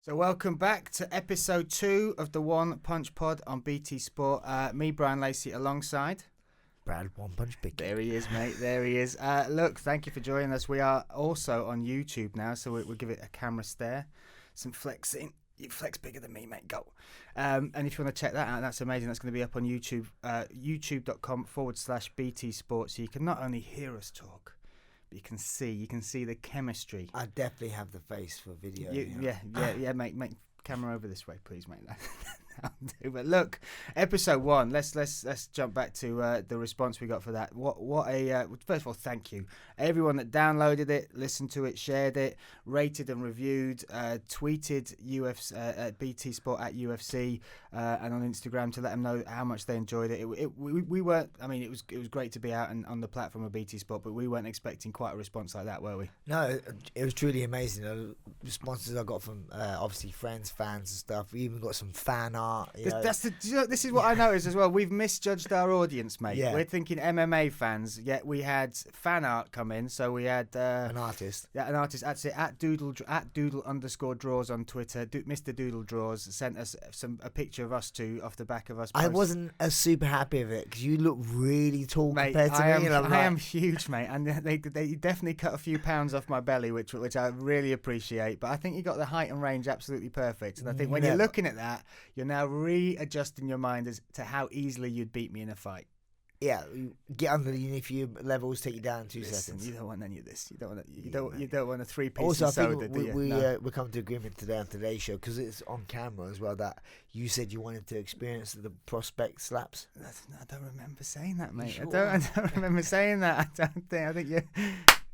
So welcome back to episode 2 of the One Punch Pod on BT Sport. Me, Bryan, Lacey, alongside Brad One Punch Pickett. There he is, mate. There he is. Look, thank you for joining us. We are also on YouTube now, so we'll give it a camera stare. Some flexing. You flex bigger than me, mate. Go. And if you want to check that out, that's amazing. That's going to be up on YouTube, youtube.com/BT Sport. So you can not only hear us talk, but you can see the chemistry. I definitely have the face for video. Yeah, mate. Camera over this way, please, mate. But look, episode 1. Let's jump back to the response we got for that. First of all, thank you everyone that downloaded it, listened to it, shared it, rated and reviewed, tweeted UFC at BT Sport at UFC and on Instagram to let them know how much they enjoyed it. We weren't. I mean, it was great to be out and on the platform of BT Sport, but we weren't expecting quite a response like that, were we? No, it was truly amazing. The responses I got from obviously friends, fans, and stuff. We even got some fan art. This is what I noticed as well. We've misjudged our audience, mate. Yeah. We're thinking MMA fans, yet we had fan art come in. So we had an artist. Yeah, an artist. That's it. At Doodle_draws on Twitter. Mr. Doodle Draws sent us a picture of us two off the back of us. I wasn't super happy with it because you look really tall, mate, compared to me. I am huge, mate, and they definitely cut a few pounds off my belly, which I really appreciate. But I think you got the height and range absolutely perfect. And I think when you're looking at that, you're now readjusting your mind as to how easily you'd beat me in a fight. Yeah, get underneath your levels, take you down in 2 Listen, seconds. you don't want any of this. You don't want a 3-piece Also, I soda, think do you? we come to agreement today on today's show because it's on camera as well that you said you wanted to experience the prospect slaps. I don't remember saying that, mate. Sure. I don't remember saying that. I think you.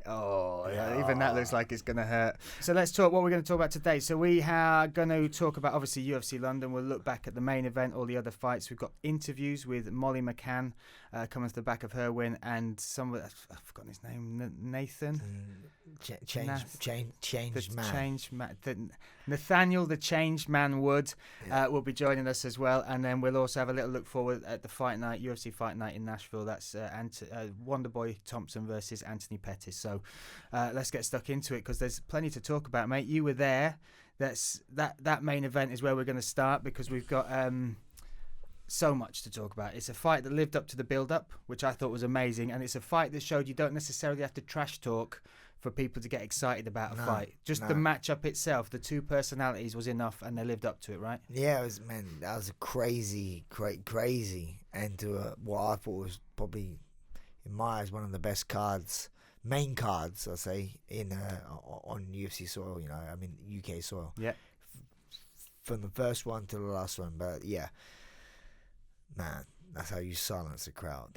Oh, yeah, even that looks like it's going to hurt. So let's talk what we're going to talk about today. So we are going to talk about, obviously, UFC London. We'll look back at the main event, all the other fights. We've got interviews with Molly McCann coming to the back of her win, and I've forgotten his name, Nathan? Nathaniel the Changed Man Wood will be joining us as well. And then we'll also have a little look forward at the fight night, UFC Fight Night in Nashville. That's Wonderboy Thompson versus Anthony Pettis. So let's get stuck into it because there's plenty to talk about, mate. You were there. That main event is where we're going to start because we've got so much to talk about. It's a fight that lived up to the build-up, which I thought was amazing, and it's a fight that showed you don't necessarily have to trash talk for people to get excited about a fight. Just the matchup itself, the two personalities was enough, and they lived up to it, right? Yeah, that was a crazy end to what I thought was probably, in my eyes, one of the best main cards, I'll say, on UFC soil, UK soil. Yeah. From the first one to the last one, but yeah. Man, that's how you silence a crowd.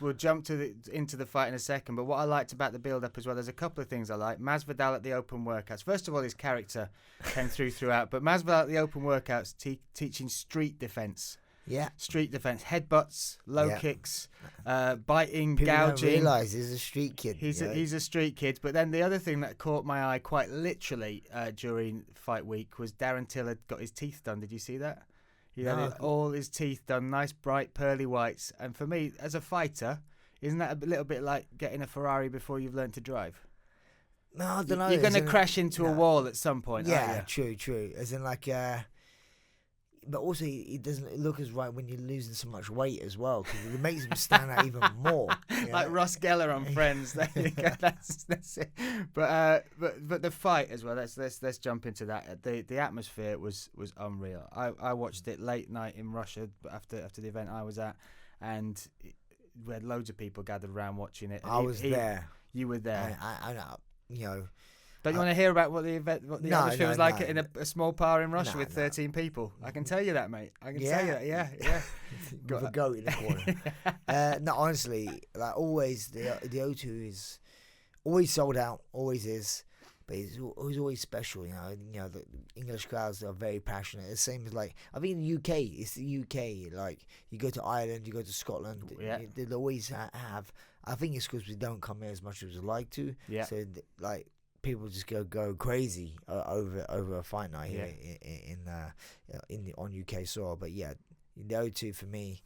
We'll jump into the fight in a second. But what I liked about the build-up as well, there's a couple of things I like. Masvidal at the open workouts. First of all, his character came throughout. But Masvidal at the open workouts teaching street defense. Yeah, street defense, headbutts, low kicks, biting, people gouging. Don't realise he's a street kid. He's a street kid. But then the other thing that caught my eye quite literally during fight week was Darren Till had got his teeth done. Did you see that? He had all his teeth done, nice, bright, pearly whites. And for me, as a fighter, isn't that a little bit like getting a Ferrari before you've learned to drive? No, I don't know. You're going to crash into a wall at some point, yeah, true. As in, but also it doesn't look as right when you're losing so much weight as well, because it makes him stand out even more. Like Ross Geller on Friends. There you go. That's it. But the fight as well. Let's jump into that. The atmosphere was unreal. I watched it late night in Russia after the event I was at, and we had loads of people gathered around watching it. I was there. You were there. I know. Don't you want to hear about what the atmosphere was like in a small bar in Russia with 13 people? I can tell you that, mate. I can tell you that. Yeah. With a goat in the corner. No, honestly, like always, the O2 is always sold out. Always is, but it's always special. The English crowds are very passionate. It's the same as I think in the UK, it's the UK. Like you go to Ireland, you go to Scotland. Yeah. They'll always have. I think it's because we don't come here as much as we like to. Yeah. So people just go crazy over a fight night here on UK soil. But yeah, the O2 for me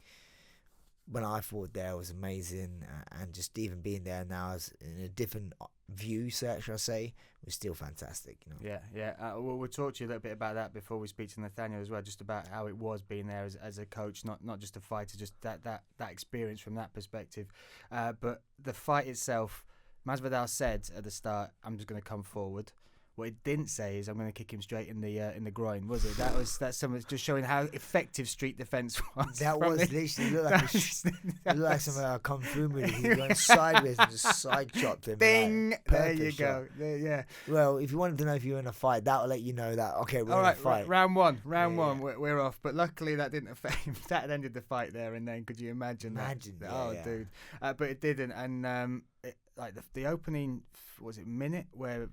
when I fought there was amazing, and just even being there now as in a different view, should I say, was still fantastic. We'll talk to you a little bit about that before we speak to Nathaniel as well, just about how it was being there as a coach, not just a fighter, just that experience from that perspective. But the fight itself, Masvidal said at the start, "I'm just going to come forward." What it didn't say is I'm going to kick him straight in the groin, was it? That's something just showing how effective street defense was. That was literally looked like some kung fu movie. He went sideways and just side chopped him. Bing! Like, There you go. Yeah. Well, if you wanted to know if you were in a fight, that will let you know that we're in a fight. Round one, we're off. But luckily that didn't affect him. That ended the fight there and then. Could you imagine that? Dude. But it didn't. And the opening, was it minute where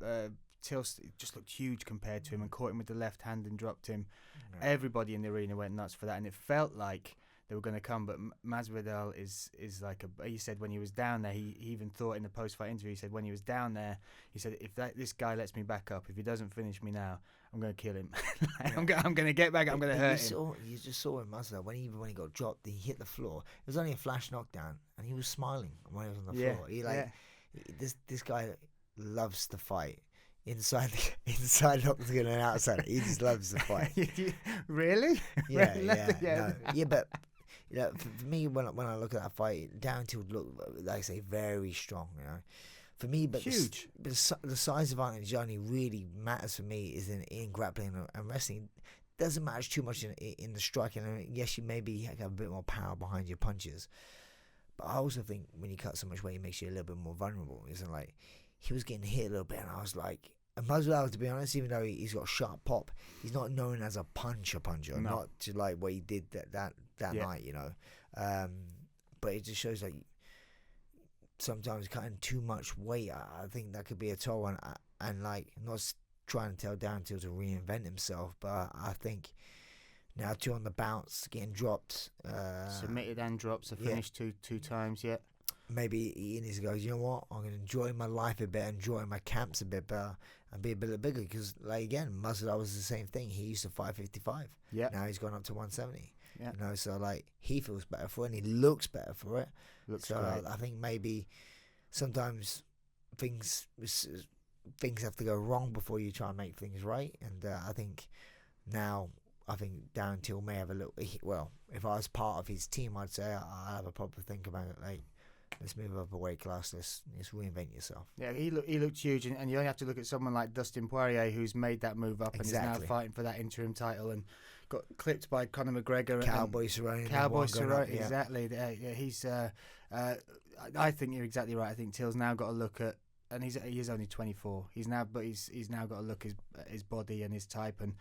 Till just looked huge compared to him and caught him with the left hand and dropped him. Yeah. Everybody in the arena went nuts for that, and it felt like they were going to come. But Masvidal is like he said when he was down there, he even thought in the post-fight interview, he said when he was down there, he said if this guy lets me back up, if he doesn't finish me now, I'm going to kill him. I'm going to get back. I'm going to hurt him. You just saw him, Masvidal, when he got dropped, he hit the floor. It was only a flash knockdown, and he was smiling when he was on the floor. This guy loves to fight. Inside the octagon and outside, he just loves the fight. Really? Yeah. But for me, when I look at that fight, Darren Till looked, like I say, very strong. For me, but huge. The size advantage only really matters for me is in grappling and wrestling. Doesn't matter too much in the striking. I mean, yes, you maybe have a bit more power behind your punches, but I also think when you cut so much weight, it makes you a little bit more vulnerable. Isn't like. He was getting hit a little bit, and I was like, and Masvidal, to be honest, even though he's got a sharp pop, he's not known as a puncher, not to like what he did that night, But it just shows like sometimes cutting too much weight, I think that could be a toll, and like not trying to tell Darren Till to reinvent himself, but I think now Till on the bounce, getting dropped, submitted and dropped, so finished two times, Maybe he needs to go, you know what, I'm going to enjoy my life a bit, enjoy my camps a bit better, and be a bit bigger. Because, like, again, Masvidal was the same thing. He used to fight 55. Yeah. Now he's gone up to 170. Yeah. So, like, he feels better for it, and he looks better for it. Looks great. I think maybe sometimes things have to go wrong before you try and make things right. And I think now, Darren Till may have a little, well, if I was part of his team, I'd say I'll have a proper think about it, like, let's move up a weight class. Let's reinvent yourself. Yeah, he looked huge, and you only have to look at someone like Dustin Poirier, who's made that move up and is now fighting for that interim title and got clipped by Conor McGregor. Cowboy Cerrone. Exactly. He's. I think you're exactly right. I think Till's now got to look at, and he is only 24. He's now got to look at his body and his type, and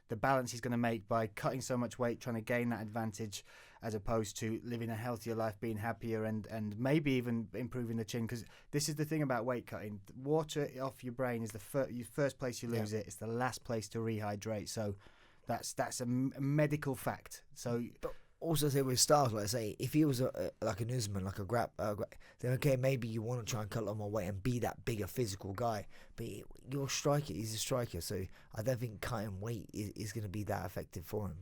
the balance he's going to make by cutting so much weight, trying to gain that advantage, as opposed to living a healthier life, being happier, and maybe even improving the chin. Because this is the thing about weight cutting: water off your brain is the first place you lose it. It's the last place to rehydrate. So that's a medical fact. So. But also say with styles, like say, if he was like an Usman, like a then okay, maybe you want to try and cut a lot more weight and be that bigger physical guy. But you're a striker. He's a striker, so I don't think cutting weight is going to be that effective for him.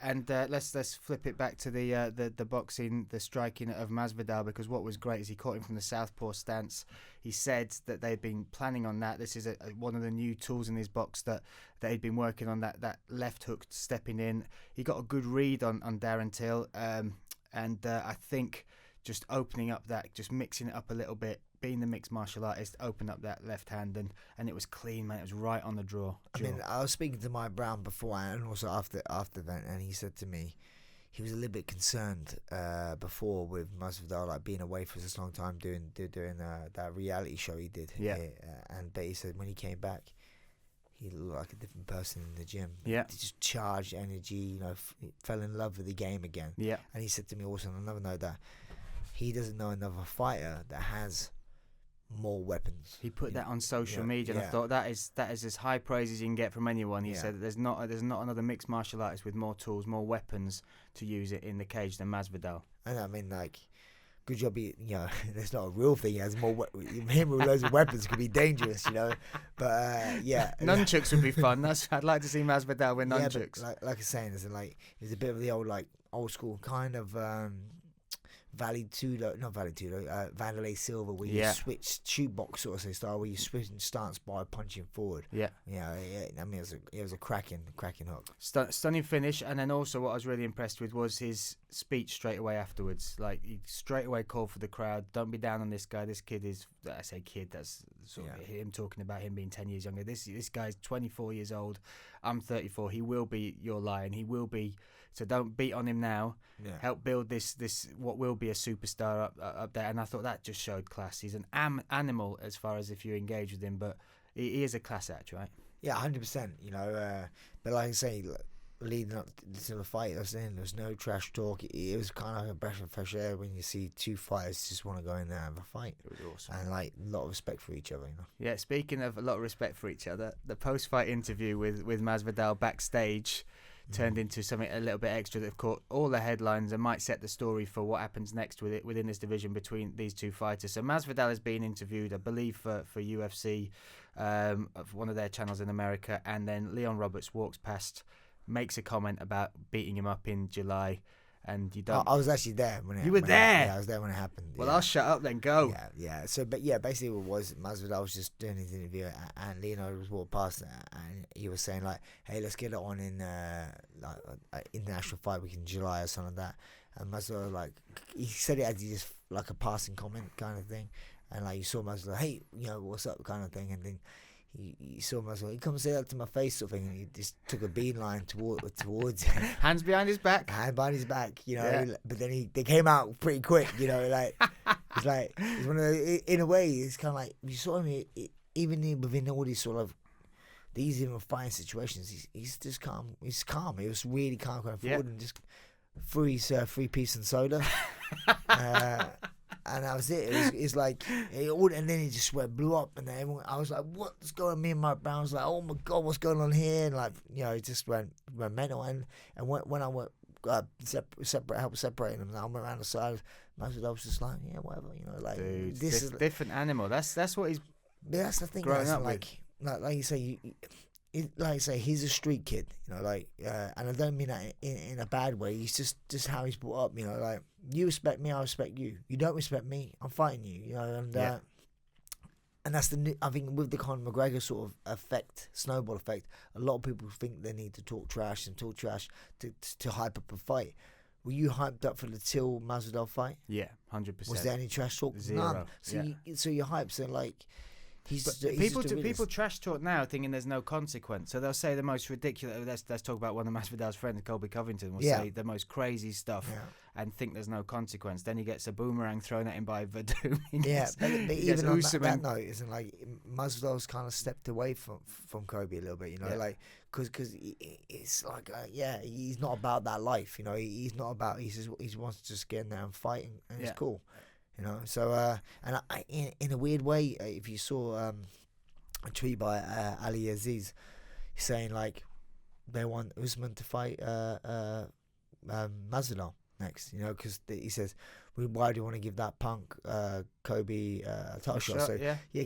And let's flip it back to the boxing, the striking of Masvidal, because what was great is he caught him from the southpaw stance. He said that they'd been planning on that. This is one of the new tools in his box that he'd been working on, that left hook stepping in. He got a good read on Darren Till, and I think just opening up that, just mixing it up a little bit, being the mixed martial artist, open up that left hand, and it was clean, man. It was right on the jaw. I mean, I was speaking to my Brown before and also after that, and he said to me, he was a little bit concerned before with Masvidal, like being away for such a long time doing that reality show he did. But he said when he came back, he looked like a different person in the gym. Yeah, he just charged energy. Fell in love with the game again. Yeah, and he said to me also on another note that he doesn't know another fighter that has more weapons. He put that on social media, and I thought that is as high praise as you can get from anyone. He said that there's not another mixed martial artist with more tools, more weapons to use it in the cage than Masvidal. And I mean, like, good job. That's not a real thing. He has more. Him with loads of weapons could be dangerous, But yeah, nunchucks would be fun. I'd like to see Masvidal with yeah, nunchucks. but like I was saying, it's a bit of the old school kind of Vanderlei Silva, where you switch shootbox sort of style, where you switch stance by punching forward. Yeah. I mean, it was a cracking hook. Stunning finish, and then also what I was really impressed with was his speech straight away afterwards. Like, he straight away called for the crowd, don't be down on this guy. This kid is, I say kid, that's sort of him talking about him being 10 years younger. This guy's 24 years old. I'm 34. He will be your lion. He will be. So don't beat on him now. Yeah. Help build this what will be a superstar up there. And I thought that just showed class. He's an animal as far as if you engage with him, but he is a class act, right? Yeah, 100%. But like I say, leading up to the fight, there was no trash talk. It was kind of like a breath of fresh air when you see two fighters just want to go in there and have a fight. It was awesome. And a lot of respect for each other, Yeah, speaking of a lot of respect for each other, the post-fight interview with Masvidal backstage turned into something a little bit extra that caught all the headlines and might set the story for what happens next within this division between these two fighters. So Masvidal is being interviewed, I believe, for UFC, of one of their channels in America, and then Leon Roberts walks past, makes a comment about beating him up in July, and you don't. I was actually there when it. You were there. I was there when it happened. Well, I'll shut up then. Go. Yeah. So, basically, what was Masvidal was just doing his interview, and Leonardo was walked past, and he was saying like, "Hey, let's get it on in international fight week in July or something like that." And Masvidal he said it as just like a passing comment kind of thing, and you saw Masvidal, "Hey, what's up?" kind of thing, and then. He saw Masvidal. He come and say that to my face, sort of thing, and he just took a beeline towards him. Hands behind his back. Hand behind his back, But then they came out pretty quick, it's it's one of the, in a way, it's kind of like you saw him even within all these sort of these even fighting situations. He's just calm. He's calm. He was really calm going forward and just threw his 3-piece and soda. And that was it. It's like, and then he just blew up, and then everyone, I was like, "What's going on?" Me and Mike Brown was like, "Oh my god, what's going on here?" And it just went mental. And when I went help separating them, I went around the side. Masvidal was just like, "Yeah, whatever," Dude, this is a different animal. That's what he's. That's the thing. Growing up with. Like you say, like I say, he's a street kid, and I don't mean that in a bad way. He's just how he's brought up, you respect me, I respect you. You don't respect me, I'm fighting you, and that's I think with the Conor McGregor sort of snowball effect, a lot of people think they need to talk trash to hype up a fight. Were you hyped up for the Till Masvidal fight? Yeah, 100%. Was there any trash talk? Zero. None. So you're hyped, so people trash talk now thinking there's no consequence, so they'll say the most ridiculous. Let's talk about one of Masvidal's friends, Colby Covington, will say the most crazy stuff and think there's no consequence. Then he gets a boomerang thrown at him by Verdum. But even on that note, isn't Masvidal's kind of stepped away from Kobe a little bit, because it's he's not about that life, he's not about. He wants to just get in there and fight, and it's cool. So and in a weird way, if you saw a tweet by Ali Aziz saying they want Usman to fight Masvidal next, because he says, why do you want to give that punk Kobe a title shot? So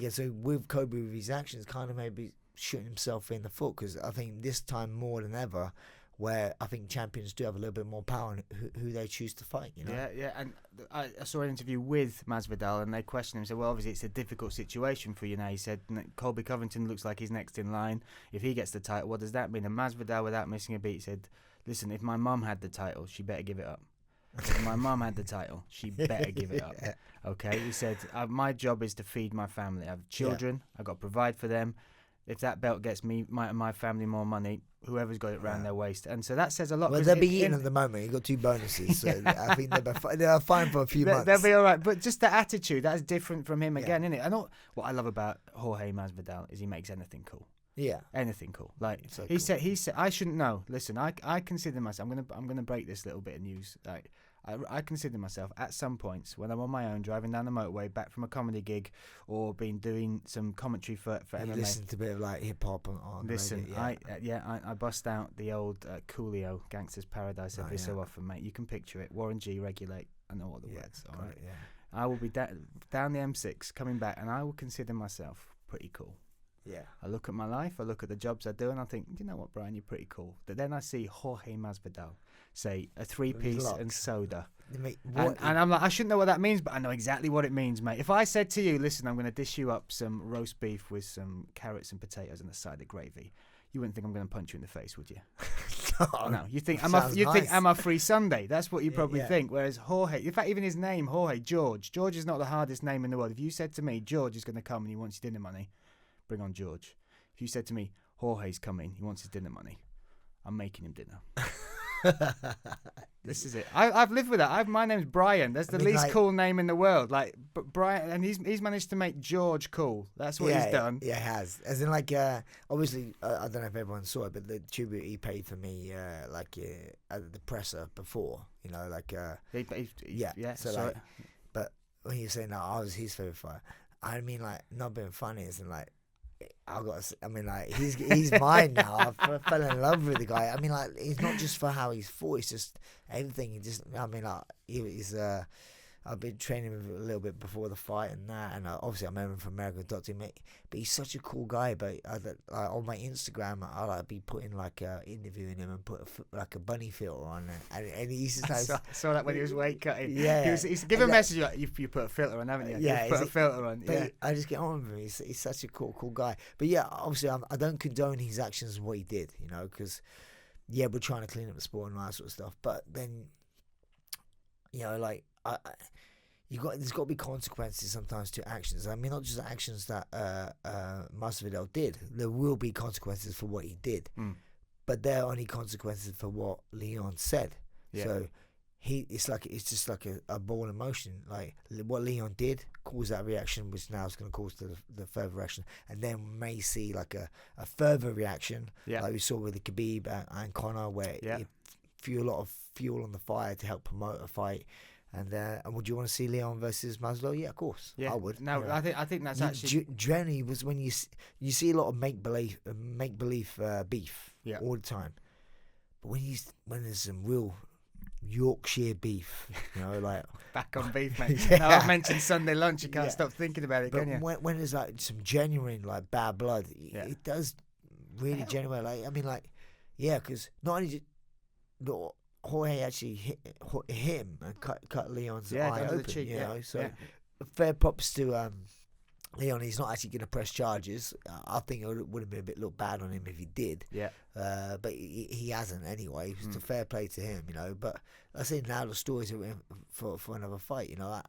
so with Kobe, with his actions, kind of maybe shooting himself in the foot, because I think this time more than ever, where I think champions do have a little bit more power in who they choose to fight, Yeah, and I saw an interview with Masvidal, and they questioned him, said, well, obviously it's a difficult situation for you now. He said, Colby Covington looks like he's next in line. If he gets the title, what does that mean? And Masvidal, without missing a beat, said, listen, if my mum had the title, she better give it up. If my mum had the title, she better give it up. Okay, he said, my job is to feed my family. I have children, I've got to provide for them. If that belt gets me, my family more money, whoever's got it round their waist. And so that says a lot. Well, they'll be eating at the moment. You've got 2 bonuses. So I think they're fine for a few months. They'll be all right. But just the attitude, that's different from him again, isn't it? And what I love about Jorge Masvidal is he makes anything cool. Yeah. Anything cool. So he said, I shouldn't know. Listen, I consider myself, I'm gonna break this little bit of news. I consider myself at some points when I'm on my own driving down the motorway back from a comedy gig or been doing some commentary for MMA. Listen to a bit of hip hop on Listen, radio, I bust out the old Coolio Gangster's Paradise every so often, mate. You can picture it. Warren G, Regulate. I know all the words. All right. Yeah. I will be down the M6 coming back, and I will consider myself pretty cool. Yeah. I look at my life, I look at the jobs I do, and I think, you know what, Bryan, you're pretty cool. But then I see Jorge Masvidal say a 3-piece and soda. And I'm like, I shouldn't know what that means, but I know exactly what it means, mate. If I said to you, listen, I'm going to dish you up some roast beef with some carrots and potatoes and a side of gravy, you wouldn't think I'm going to punch you in the face, would you? No. You think, am I free Sunday? That's what you probably think. Whereas Jorge, in fact, even his name, Jorge, George is not the hardest name in the world. If you said to me, George is going to come and he wants your dinner money, bring on George. If you said to me, Jorge's coming, he wants his dinner money, I'm making him dinner. This is it. I've lived with that. My name's Bryan. That's the least cool name in the world. Like Bryan, and he's managed to make George cool. That's what he's done. Yeah, he has. As in, like, obviously, I don't know if everyone saw it, but the tribute he paid for me, at the presser before, you know, like, yeah. So like, but when you're saying that I was his favorite fighter, I mean, like, not being funny, as in, like, he's mine now. I fell in love with the guy. I mean, like, it's not just for how he's fought, it's just everything. He's I've been training him a little bit before the fight and that, and obviously I remember him from America, Dr. Mick, but he's such a cool guy. But on my Instagram, I'll be putting interviewing him and put a bunny filter on it, and he's just like, I saw that when he was weight cutting. Yeah, he's give a message like, you put a filter on, haven't you? Yeah, you put a filter on. But I just get on with him. He's such a cool guy. But yeah, obviously I don't condone his actions and what he did, you know, because we're trying to clean up the sport and all that sort of stuff. But then, you know, like there's got to be consequences sometimes to actions. I mean, not just actions that Masvidal did. There will be consequences for what he did, but there are only consequences for what Leon said. Yeah. So it's just like a ball of motion. Like what Leon did caused that reaction, which now is going to cause the further reaction, and then we may see like a further reaction, like we saw with the Khabib and Conor, where it threw a lot of fuel on the fire to help promote a fight. And would you want to see Leon versus Masvidal? Yeah, of course. Yeah, I would. No, yeah. I think that's actually generally was when you see a lot of make believe beef all the time, but when there's some real Yorkshire beef, you know, like back on beef, mate. Now I've mentioned Sunday lunch, you can't stop thinking about it, can you? When there's like some genuine like bad blood, it does really genuine. Like I mean, like because not only Jorge actually hit him and cut Leon's eye open, the cheek, you know. So fair props to Leon. He's not actually going to press charges. I think it would have been a bit bad on him if he did. Yeah. But he hasn't anyway. It's a fair play to him, you know. But I say now the stories are in for another fight, you know.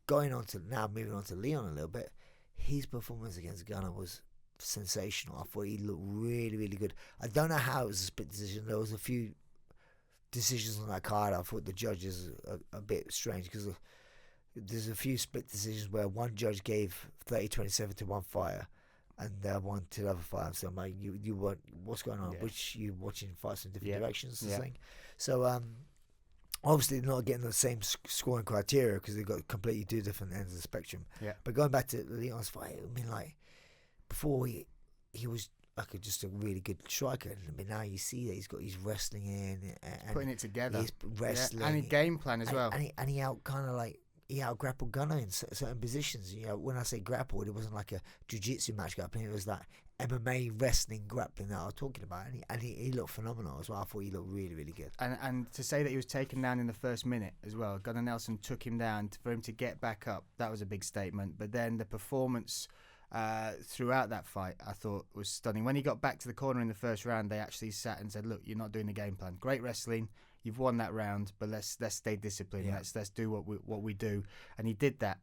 Moving on to Leon a little bit. His performance against Gunnar was sensational. I thought he looked really, really good. I don't know how it was a split decision. There was a few decisions on that card. I thought the judges are a bit strange because there's a few split decisions where one judge gave 30-27 to one fighter and one to the other fighter. So I'm like, what's going on? Which you watching fights in different directions? Thing. So obviously they're not getting the same scoring criteria because they've got completely two different ends of the spectrum. Yeah. But going back to Leon's fight, I mean, like before he was like just a really good striker. I mean, now you see that he's got his wrestling in and putting it together. He's wrestling and his game plan as well. And he out grappled Gunnar in certain positions. You know, when I say grappled, it wasn't like a jiu-jitsu match grappling. It was that MMA wrestling grappling that I was talking about. And he looked phenomenal as well. I thought he looked really, really good. And to say that he was taken down in the first minute as well, Gunnar Nelson took him down for him to get back up. That was a big statement. But then the performance throughout that fight, I thought was stunning. When he got back to the corner in the first round, they actually sat and said, "Look, you're not doing the game plan. Great wrestling, you've won that round, but let's stay disciplined. Yeah. Let's do what we do." And he did that.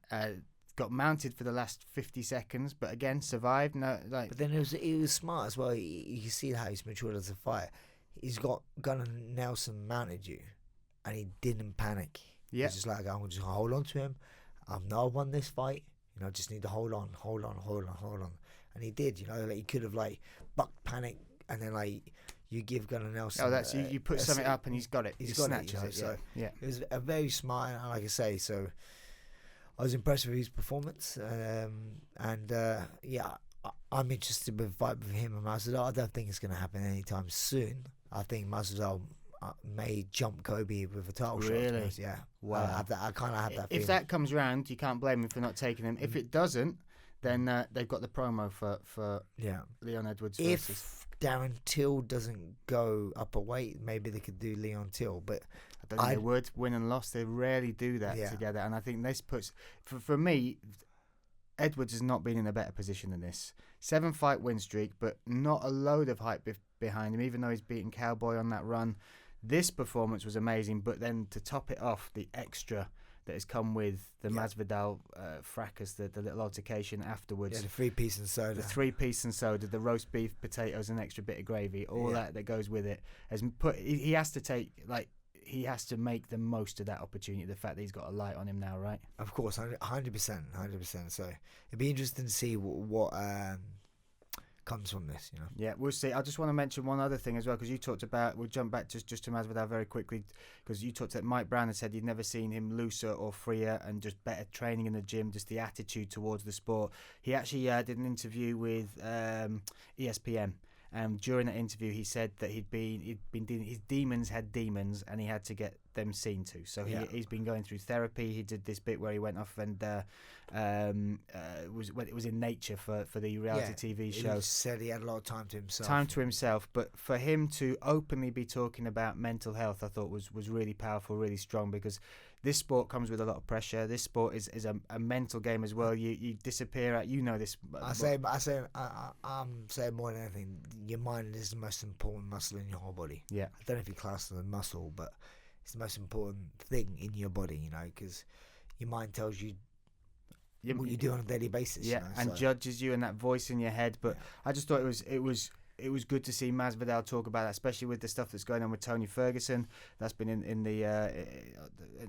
Got mounted for the last 50 seconds, but again survived. But then he was smart as well. You see how he's matured as a fighter. He's got Gunnar Nelson mounted you, and he didn't panic. Yeah, he's just like, I'm just gonna hold on to him. I've now won this fight. You know, just need to hold on. And he did, you know, like he could have like bucked panic and then like you give Gunnar Nelson. Oh, that's you put something up and he's got it. He's got it, you know, so it was a very smart, and like I say, so I was impressed with his performance. I'm interested with the fight with him and Masvidal. I don't think it's going to happen anytime soon. I think Masvidal may jump Kobe with a title shot. Really? Yeah. Wow. I kind of have that feeling. If that comes round, you can't blame him for not taking him. If it doesn't, then they've got the promo for Leon Edwards versus. If Darren Till doesn't go up a weight, maybe they could do Leon Till, but I don't think they would win and loss. They rarely do that together, and I think this puts for me. Edwards has not been in a better position than this. 7-fight win streak, but not a load of hype behind him, even though he's beaten Cowboy on that run. This performance was amazing, but then to top it off, the extra that has come with the Masvidal fracas, the little altercation afterwards. Yeah, the 3-piece and soda. The 3-piece and soda, the roast beef, potatoes, and extra bit of gravy, all that goes with it. Has put. He has to take, like, he has to make the most of that opportunity, the fact that he's got a light on him now, right? Of course, 100%. So it'd be interesting to see what comes from this, you know. Yeah, we'll see. I just want to mention one other thing as well, because you talked about, we'll jump back just to Masvidal very quickly, because you talked that Mike Brown had said you'd never seen him looser or freer and just better training in the gym, just the attitude towards the sport. He actually did an interview with ESPN. During that interview, he said that he'd been his demons had demons, and he had to get them seen to. So he's been going through therapy. He did this bit where he went off and it was in Nature for the reality TV show. He said he had a lot of time to himself. But for him to openly be talking about mental health, I thought was really powerful, really strong, because this sport comes with a lot of pressure. This sport is a mental game as well. You disappear at, you know this. I'm saying more than anything, your mind is the most important muscle in your whole body. Yeah. I don't know if you class it as a muscle, but it's the most important thing in your body, you know, because your mind tells you what you do on a daily basis. Yeah, you know, and judges you, and that voice in your head. But I just thought it was good to see Masvidal talk about that, especially with the stuff that's going on with Tony Ferguson. That's been in the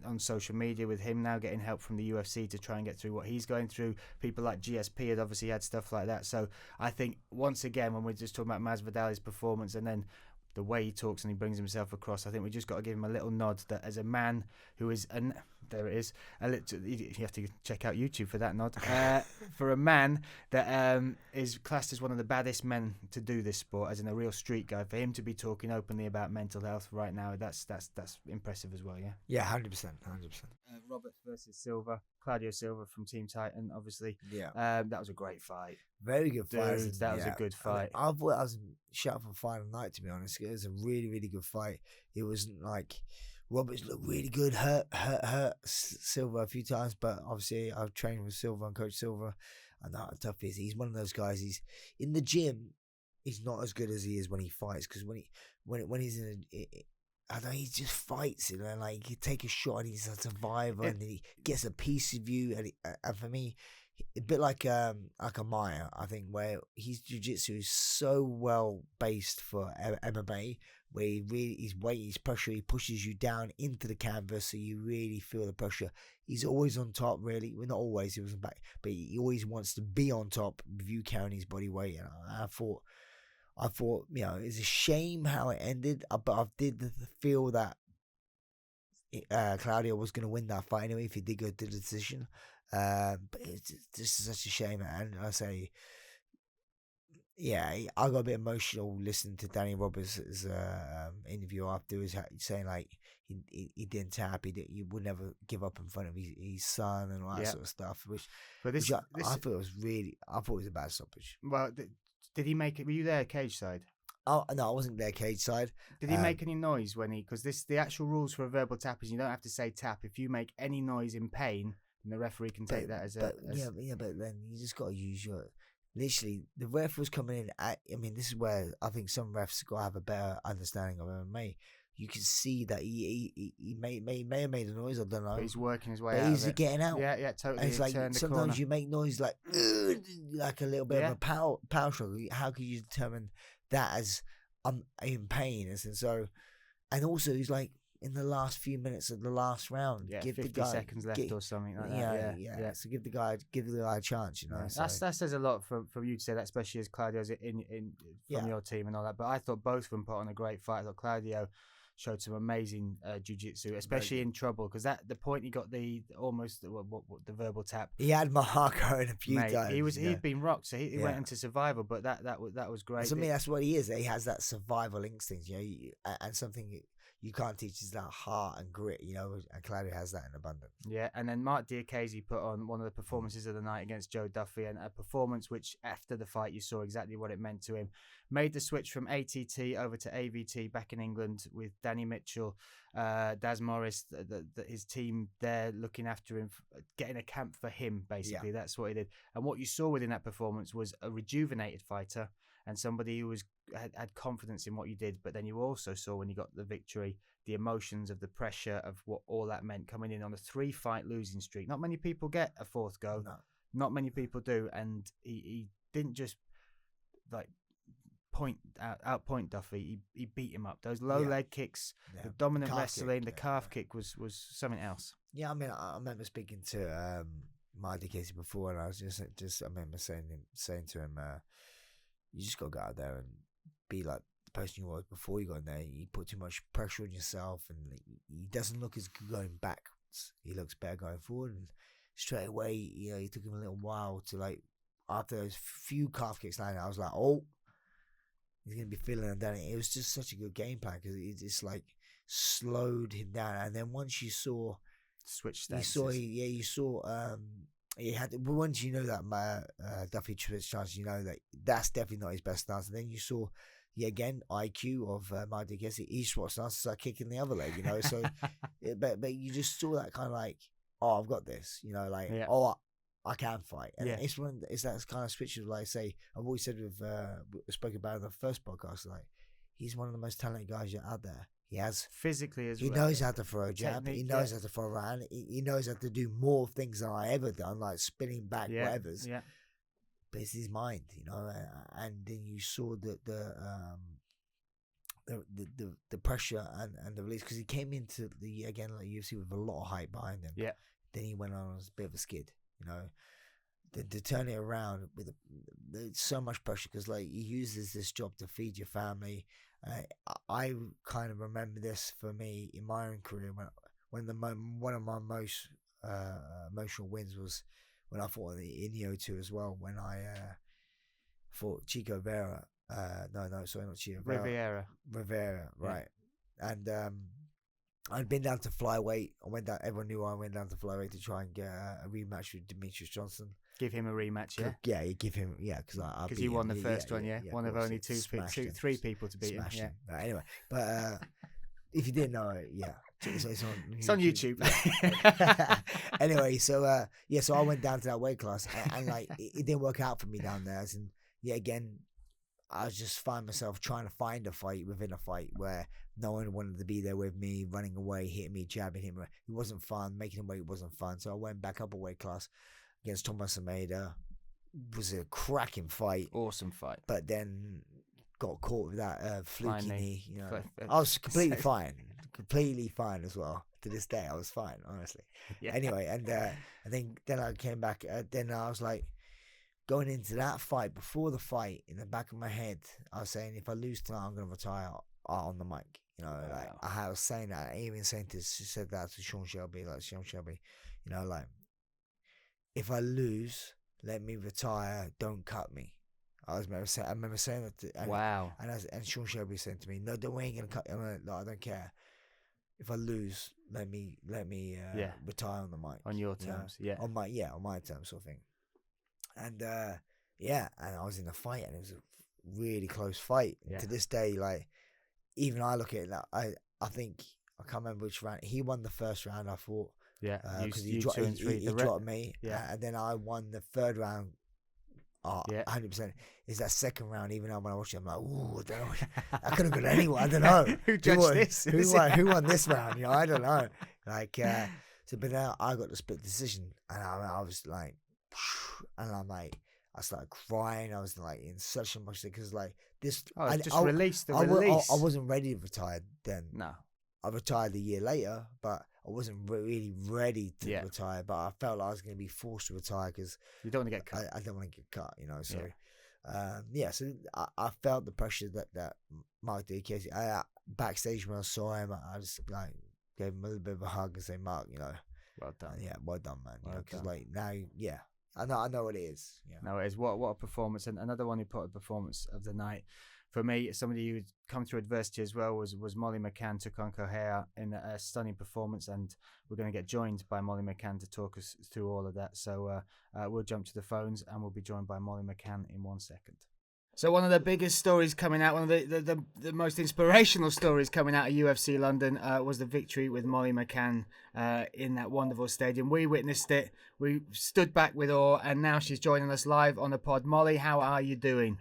on social media with him now getting help from the UFC to try and get through what he's going through. People like GSP had obviously had stuff like that. So I think once again, when we're just talking about Masvidal's performance and then the way he talks and he brings himself across, I think we just got to give him a little nod that as a man who is there it is. You have to check out YouTube for that nod. For a man that is classed as one of the baddest men to do this sport, as in a real street guy, for him to be talking openly about mental health right now, that's impressive as well. Yeah, 100%. Roberts versus Silva, Claudio Silva from Team Titan, obviously. Yeah, that was a great fight. Very good fight. Dude, that was a good fight. I thought I was shut up for final night, to be honest. It was a really, really good fight. It wasn't like Roberts looked really good, hurt Silva a few times, but obviously I've trained with Silva and Coach Silva. I know how tough he is. He's one of those guys. He's in the gym. He's not as good as he is when he fights, because when he's in I don't know, he just fights, you know, like he take a shot and he's a survivor, and he gets a piece of you. And for me, a bit like a Maya, I think, where his jiu-jitsu is so well based for MMA, where his weight, his pressure, he pushes you down into the canvas, so you really feel the pressure. He's always on top, really. Well, not always, he wasn't back, but he always wants to be on top with you carrying his body weight. And I thought, you know, it's a shame how it ended, but I did feel that Claudio was going to win that fight anyway if he did go to the decision. But it's just such a shame. And I say, yeah, I got a bit emotional listening to Danny Roberts' interview after. He was saying like he didn't tap, he would never give up in front of his son and all that sort of stuff. I thought it was a bad stoppage. Well, did he make it? Were you there, cage side? Oh no, I wasn't there, cage side. Did he make any noise when because the actual rules for a verbal tap is you don't have to say tap. If you make any noise in pain, then the referee can take that as a. But then you just got to use your. Literally, the ref was coming in. This is where I think some refs got to have a better understanding of MMA. You can see that he may have made a noise. I don't know. But he's working his way out. But he's of it. getting out. Yeah, totally. And it's like sometimes you make noise like a little bit of a power struggle. How can you determine that as I'm in pain? And also he's like in the last few minutes of the last round. Yeah, give 50 the guy, seckons left or something like that. Yeah. So give the guy a chance. You know. That says a lot from you to say that, especially as Claudio's from your team and all that. But I thought both of them put on a great fight. I thought Claudio showed some amazing jiu-jitsu, especially in trouble, because the point he got the verbal tap. He had Marco in a few times. He'd been rocked, so he went into survival. But that was great. To me, that's what he is. He has that survival instinct, and something you can't teach is that heart and grit, and Claudio has that in abundance. Yeah, and then Mark Diakhese put on one of the performances of the night against Joe Duffy, and a performance which, after the fight, you saw exactly what it meant to him. Made the switch from ATT over to AVT back in England with Danny Mitchell, Daz Morris, his team there looking after him, getting a camp for him, basically. Yeah. That's what he did. And what you saw within that performance was a rejuvenated fighter and somebody who had confidence in what you did. But then you also saw, when you got the victory, the emotions of the pressure of what all that meant, coming in on a 3-fight losing streak. Not many people get a fourth go. No. Not many people do. And he didn't just outpoint Duffy. He beat him up. Those low leg kicks, the dominant wrestling, the calf kick was something else. Yeah, I mean, I remember speaking to Mark Diakhese before, and I was just I remember saying to him, you just got to go out there and be like the person you was before you got in there. You put too much pressure on yourself, and he doesn't look as good going backwards. He looks better going forward. And straight away, it took him a little while to after those few calf kicks landed, I was like, oh, he's gonna be feeling it down. It was just such a good game plan because it just slowed him down. And then once you saw switch stances, you saw he had. Once you know that Duffy switch stance, you know that that's definitely not his best stance. And then you saw, again, IQ of Mark Diakhese. He switched stance, start kicking the other leg. So, but you just saw that kind of oh, I've got this. Oh, I can fight. And it's that kind of switch of say, I've always said spoke about in the first podcast, he's one of the most talented guys out there. He has physically as well. He knows how to throw a jab. He knows how to throw around. He knows how to do more things than I ever done, like spinning back, whatever's. Yeah. But it's his mind, and then you saw the pressure and the release, because he came into the UFC with a lot of hype behind him. Yeah. Then he went on a bit of a skid. To turn it around with so much pressure, because he uses this job to feed your family. I kind of remember this for me in my own career when one of my most emotional wins was when I fought in the O2 as well, when I fought Chico Vera. Sorry, not Chico Rivera, right. And I'd been down to flyweight. Everyone knew I went down to flyweight to try and get a rematch with Demetrius Johnson. Give him a rematch, yeah? Yeah, you give him, because he won the first one, yeah? One of only three people to beat him, yeah. Anyway, but if you didn't know it, it's on YouTube. Anyway, so I went down to that weight class, and it didn't work out for me down there. As in, again, I just find myself trying to find a fight within a fight where no one wanted to be there with me, running away, hitting me, jabbing him. It wasn't fun. Making him weight wasn't fun. So I went back up a weight class against Thomas Almeida. It was a cracking fight. Awesome fight. But then got caught with that fluky knee. I was completely fine. Completely fine as well. To this day, I was fine, honestly. Yeah. Anyway, and then I came back. Then I was going into that fight, before the fight, in the back of my head, I was saying, if I lose tonight, I'm going to retire on the mic. Wow. I was saying that. I even saying said that to Sean Shelby, if I lose, let me retire, don't cut me. I remember saying that. Wow. And Sean Shelby said to me, no, we ain't going to cut you. I don't care. If I lose, let me retire on the mic. On your terms, on my terms, sort of thing. And and I was in the fight, and it was a really close fight. Yeah. To this day, even I look at it, I think, I can't remember which round. He won the first round, I thought. Yeah, because he dropped me. Yeah. And then I won the third round. 100%. Is that second round, even though when I watched it, I'm like, ooh, I don't know. I could have got anyone. I don't know. Who judged this? Who won this round? I don't know. But now I got the split decision, and I was like, and I'm like, I started crying. I was in such a much because this. I released the release. I wasn't ready to retire then. No, I retired a year later, but I wasn't really ready to retire. But I felt like I was going to be forced to retire because you don't want to get cut. I don't want to get cut, So, so I felt the pressure that Mark Diakhese. backstage when I saw him, I just like gave him a little bit of a hug and say, Mark, Well done. yeah, well done, man. Well Because done. like now, yeah, I know what it is. Yeah. No, it is. What a performance. And another one who put a performance of the night. For me, somebody who'd come through adversity as well was Molly McCann. Took on Kohea in a stunning performance, and we're going to get joined by Molly McCann to talk us through all of that. So we'll jump to the phones, and we'll be joined by Molly McCann in 1 second. So one of the biggest stories coming out, one of the most inspirational stories coming out of UFC London was the victory with Molly McCann in that wonderful stadium. We witnessed it. We stood back with awe, and now she's joining us live on the pod. Molly, how are you doing? Do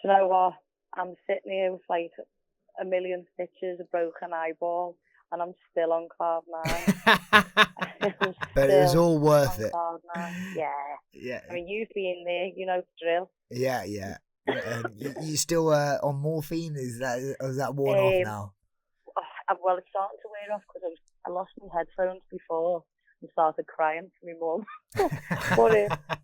you know what? I'm sitting here with like a million stitches, a broken eyeball, and I'm still on cloud nine. But it was all worth it. Yeah. Yeah. I mean, you've been there, you know the drill. Yeah. You still on morphine? Is that worn off now? Well, it's starting to wear off because I lost my headphones before and started crying to my mum. But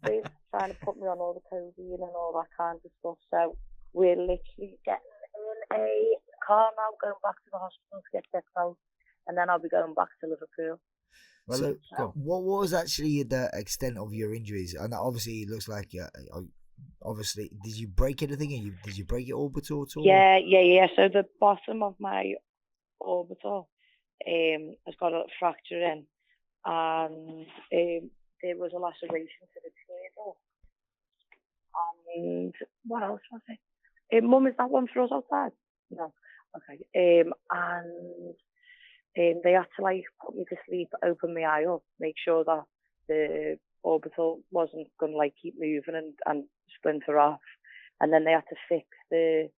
they're trying to put me on all the codeine and all that kind of stuff. So we're literally getting in a car now, going back to the hospital to get checked out, and then I'll be going back to Liverpool. Well, so what was actually the extent of your injuries? And obviously, it looks like obviously, did you break anything? Did you break your orbital at all? Yeah. So the bottom of my orbital has got a fracture in, and there was a laceration to the table. And what else was it? Mum, is that one for us outside? No. Okay. And they had to like put me to sleep, open my eye up, make sure that the orbital wasn't going to like keep moving and splinter off. And then they had to fix the,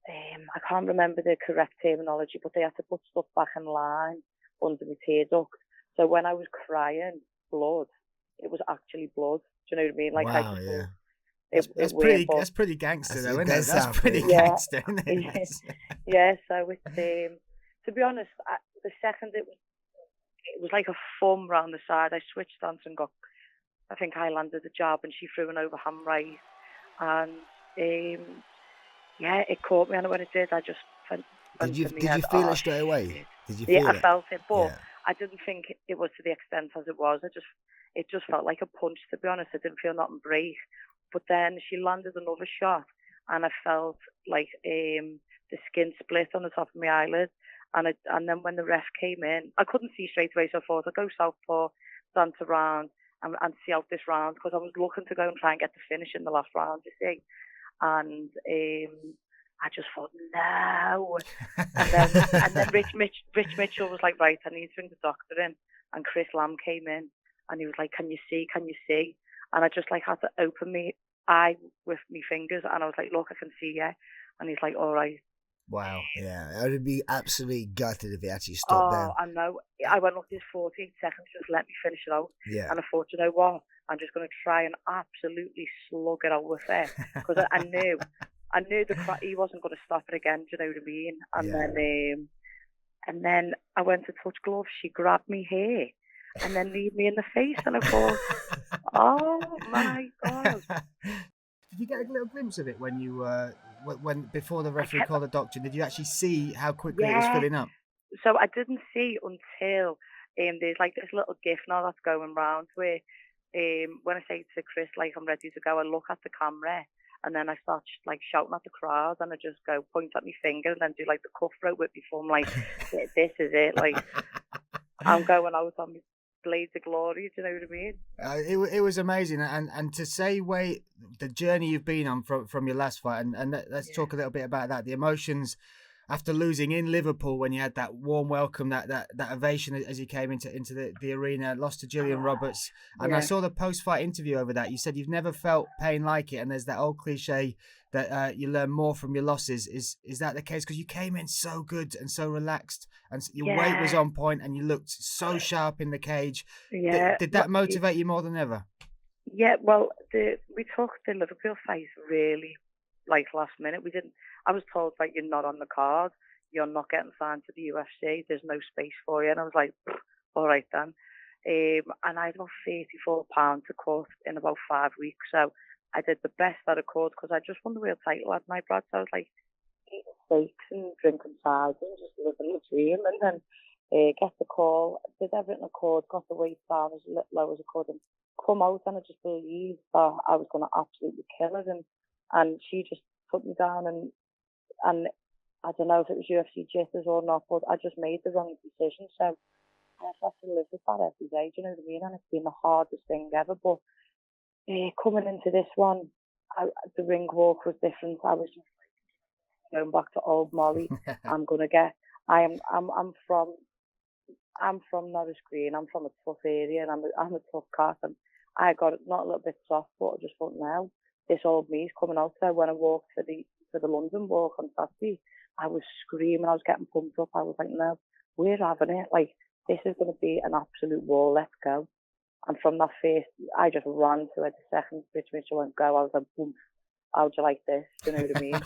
I can't remember the correct terminology, but they had to put stuff back in line under my tear duct. So when I was crying blood, it was actually blood. Do you know what I mean? Like, wow, yeah. That's pretty gangster, though, isn't it? That's pretty gangster, isn't it? Yeah, so it's, to be honest, the second it was like a thumb round the side. I switched on and I think I landed the jab and she threw an overhand right. And, yeah, it caught me, and when it did, I just went Did you feel it straight away? Did you feel it? I felt it, but yeah. I didn't think it was to the extent as it was. It just felt like a punch, to be honest. I didn't feel nothing break. But then she landed another shot, and I felt like the skin split on the top of my eyelid. And then when the ref came in, I couldn't see straight away, so I thought I'd go southpaw, dance around, and see out this round, because I was looking to go and try and get the finish in the last round, you see. And I just thought, no. And then Rich Mitchell was like, right, I need to bring the doctor in. And Chris Lamb came in, and he was like, can you see? And I just like had to open my eye with my fingers, and I was like, look, I can see you. And he's like, all right. Wow. Yeah, I would be absolutely gutted if he actually stopped there. I know. I went, look, there's 48 seconds, just let me finish it out. Yeah. And I thought, you know what? I'm just going to try and absolutely slug it out with it. Because I knew he wasn't going to stop it again, do you know what I mean? And then I went to touch gloves, she grabbed me hair and then kneed me in the face, and I thought, oh my God. Did you get a little glimpse of it when you when before the referee called the doctor? Did you actually see how quickly it was filling up? So I didn't see until there's like this little gif now that's going round where when I say to Chris, like, I'm ready to go, I look at the camera and then I start like shouting at the crowd, and I just go point at my finger and then do like the cuff rope with my thumb, like, this is it, like I'm going out on my blades of glory, do you know what I mean? It was amazing, and to say the journey you've been on from your last fight, and let's talk a little bit about that, the emotions after losing in Liverpool when you had that warm welcome, that ovation as you came into the arena, lost to Gillian Roberts, and I saw the post-fight interview over that. You said you've never felt pain like it, and there's that old cliche that you learn more from your losses. Is that the case? Because you came in so good and so relaxed, and your weight was on point, and you looked so sharp in the cage. Yeah. Did that motivate you more than ever? Yeah, well, we took the Liverpool fight really like last minute. I was told, like, you're not on the card, you're not getting signed to the UFC, there's no space for you. And I was like, all right then. And I had about 34 pounds to cut in about 5 weeks. So I did the best that I could, because I just won the world title at my Brad. So I was like, eating steaks and drinking cider and just living the dream. And then get the call, did everything I could, got the weight down as low as I could, and come out, and I just believed that I was going to absolutely kill her. And she just put me down, and I don't know if it was UFC jitters or not, but I just made the wrong decision. So I have to live with that every day, do you know what I mean? And it's been the hardest thing ever. But coming into this one, the ring walk was different. I was just going back to old Molly. I'm from Norris Green. I'm from a tough area, and I'm a tough cat. And I got it not a little bit soft, but I just thought, now this old me's coming out there. When I walked for the London walk on Saturday, I was screaming. I was getting pumped up. I was like, no, we're having it. Like, this is going to be an absolute war. Let's go. And from that first, I just ran to it. The second between she went go, I was like, boom. How'd you like this? Do you know what I mean?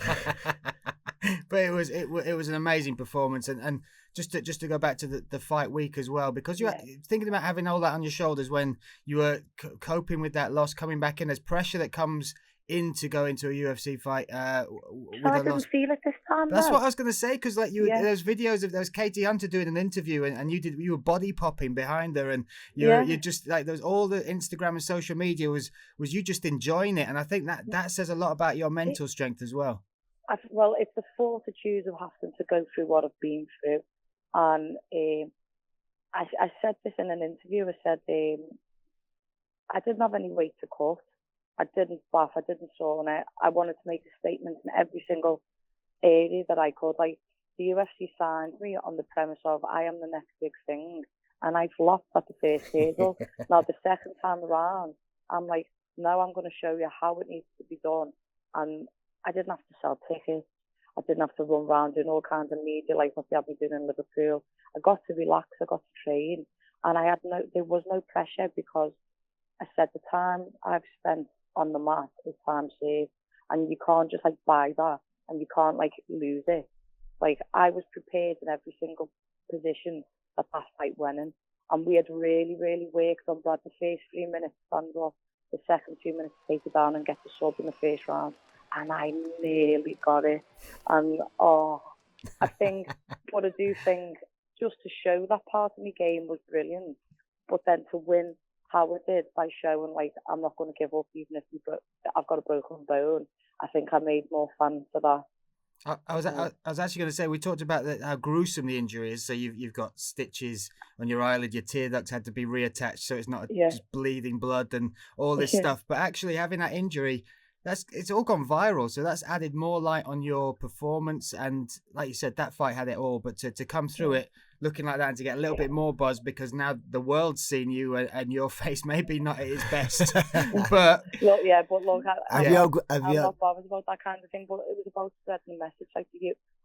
But it was an amazing performance, and just to go back to the fight week as well, because you're thinking about having all that on your shoulders when you were coping with that loss, coming back in. There's pressure that comes in to go into a UFC fight. I didn't feel it this time. That's though. what I was going to say, because like there's videos of there was Katie Hunter doing an interview, and you were body popping behind her, and you just like there was all the Instagram and social media was you just enjoying it, and I think that says a lot about your mental strength as well. Well, it's the fortitude of having to go through what I've been through, and I said this in an interview. I said I didn't have any weight to cut. I didn't bath, I didn't sauna. I wanted to make a statement in every single area that I could. Like, the UFC signed me on the premise of I am the next big thing, and I flopped at the first hurdle. Now, the second time around, I'm like, no, I'm going to show you how it needs to be done. And I didn't have to sell tickets. I didn't have to run around doing all kinds of media like what they had me doing in Liverpool. I got to relax, I got to train, and there was no pressure, because I said the time I've spent on the mat is time saved, and you can't just like buy that, and you can't like lose it. Like, I was prepared in every single position that fight went in, and we had really, really worked on Brad the first 3 minutes stand up, the second 2 minutes to take it down and get the sub in the first round, and I nearly got it. And I think what I do think, just to show that part of my game was brilliant, but then to win how I did by showing like I'm not going to give up even if I've got a broken bone. I think I made more fans for that. I was actually going to say, we talked about how gruesome the injury is. So you've got stitches on your eyelid, your tear ducts had to be reattached so it's not just bleeding blood and all this stuff. But actually having that injury, it's all gone viral, so that's added more light on your performance. And like you said, that fight had it all, but to come through it looking like that and to get a little bit more buzz, because now the world's seen you and your face maybe not at its best. But look, I'm not bothered about that kind of thing, but it was about spreading the message. Like,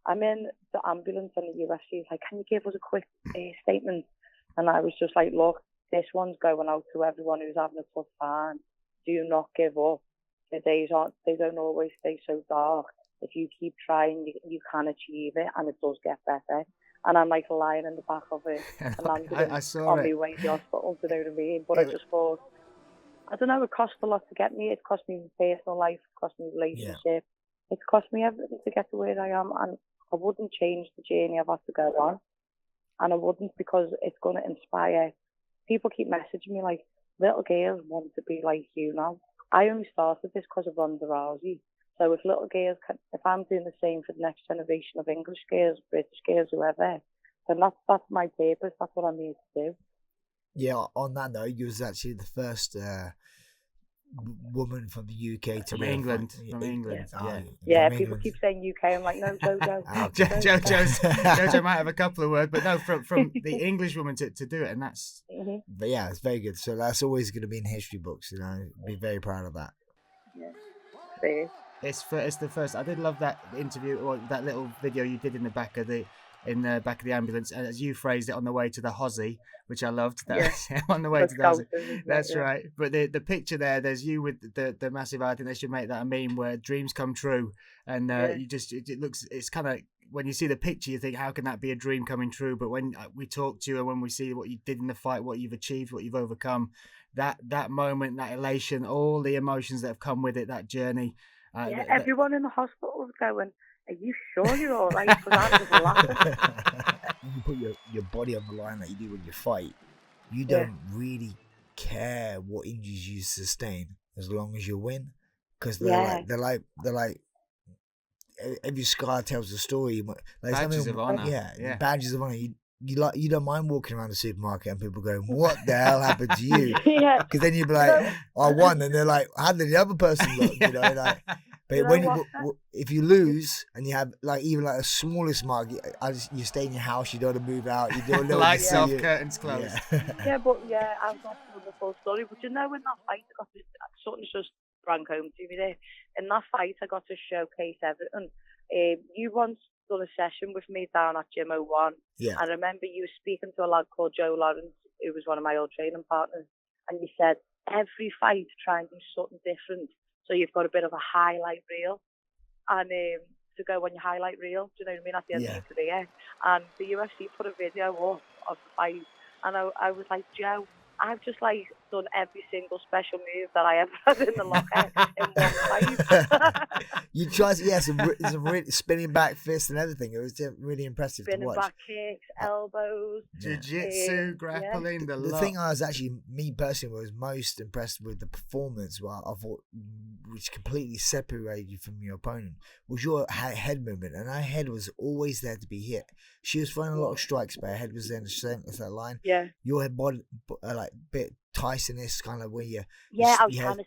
I'm in the ambulance and the UFC is like, can you give us a quick statement? And I was just like, look, this one's going out to everyone who's having a tough time. Do not give up. The days they don't always stay so dark. If you keep trying, you can achieve it, and it does get better. And I'm like lying in the back of it, and I'm on my way to the hospital, do you know what I mean? But I just thought, I don't know, it cost a lot to get me. It cost me my personal life, it cost me relationship, it's cost me everything to get to where I am, and I wouldn't change the journey I've had to go on. And I wouldn't, because it's going to inspire. People keep messaging me like, little girls want to be like you now. I only started this because of Ronda Rousey. So if little girls if I'm doing the same for the next generation of English girls, British girls, whoever, then that's my purpose. That's what I'm here to do. Yeah, on that note, you was actually the first woman from the UK to from England. From England. Yeah, people keep saying UK. I'm like, no, Jojo. Jojo might have a couple of words, but no, from the English woman to do it, and that's. Mm-hmm. But yeah, it's very good. So that's always going to be in history books. You know, be very proud of that. Yeah, fair. It's the first. I did love that interview, or that little video you did in the back of the ambulance, and as you phrased it, on the way to the Hozzy, which I loved. On the way to the Hozzy. That's right. But the picture there's you with the massive. I think they should make that a meme where dreams come true, and it looks. It's kind of, when you see the picture, you think, how can that be a dream coming true? But when we talk to you and when we see what you did in the fight, what you've achieved, what you've overcome, that moment, that elation, all the emotions that have come with it, that journey. Yeah, everyone in the hospital was going, "Are you sure you're all right?" Because I was laughing. When you put your body on the line like you do when you fight, you don't really care what injuries you sustain as long as you win, because they're like every scar tells a story. Like badges of honor. Yeah, badges of honor. You don't mind walking around the supermarket and people going, "What the hell happened to you?" Because then you'd be like, "I won," and they're like, "How did the other person look?" You know, like. But if you lose and you have like even like the smallest mark, you stay in your house. You don't want to move out. You don't know. Lights off, curtains closed. I've got the full story. But you know, in that fight, something's just rang home to me there. In that fight, I got to showcase everything. You once done a session with me down at Gym 01. Yeah. I remember you were speaking to a lad called Joe Lawrence, who was one of my old training partners, and you said every fight try and do something different. So you've got a bit of a highlight reel, and to go on your highlight reel, do you know what I mean, at the end of your career. And the UFC put a video up of the fight, and I was like, Joe, I've just like done every single special move that I ever had in the locker in one fight. You tried, some really spinning back fists and everything. It was really impressive to watch. Spinning back kicks, elbows, jiu-jitsu, grappling. The thing I was actually, me personally, was most impressed with the performance. Well, I thought, which completely separated you from your opponent, was your head movement, and her head was always there to be hit. She was throwing a lot of strikes, but her head was in the same as that line. Yeah. Your head body, like bit Tyson-esque, kind of where you I was trying to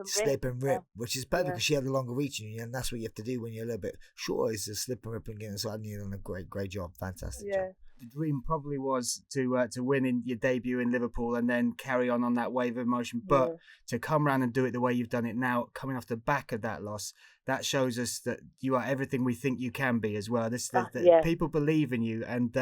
slip and rip, which is perfect because she had a longer reach in you, and that's what you have to do when you're a little bit shorter, is to slip and rip and get inside, and you've done a great job, fantastic job. The dream probably was to win in your debut in Liverpool and then carry on that wave of emotion, but to come around and do it the way you've done it now, coming off the back of that loss, that shows us that you are everything we think you can be as well. People believe in you, and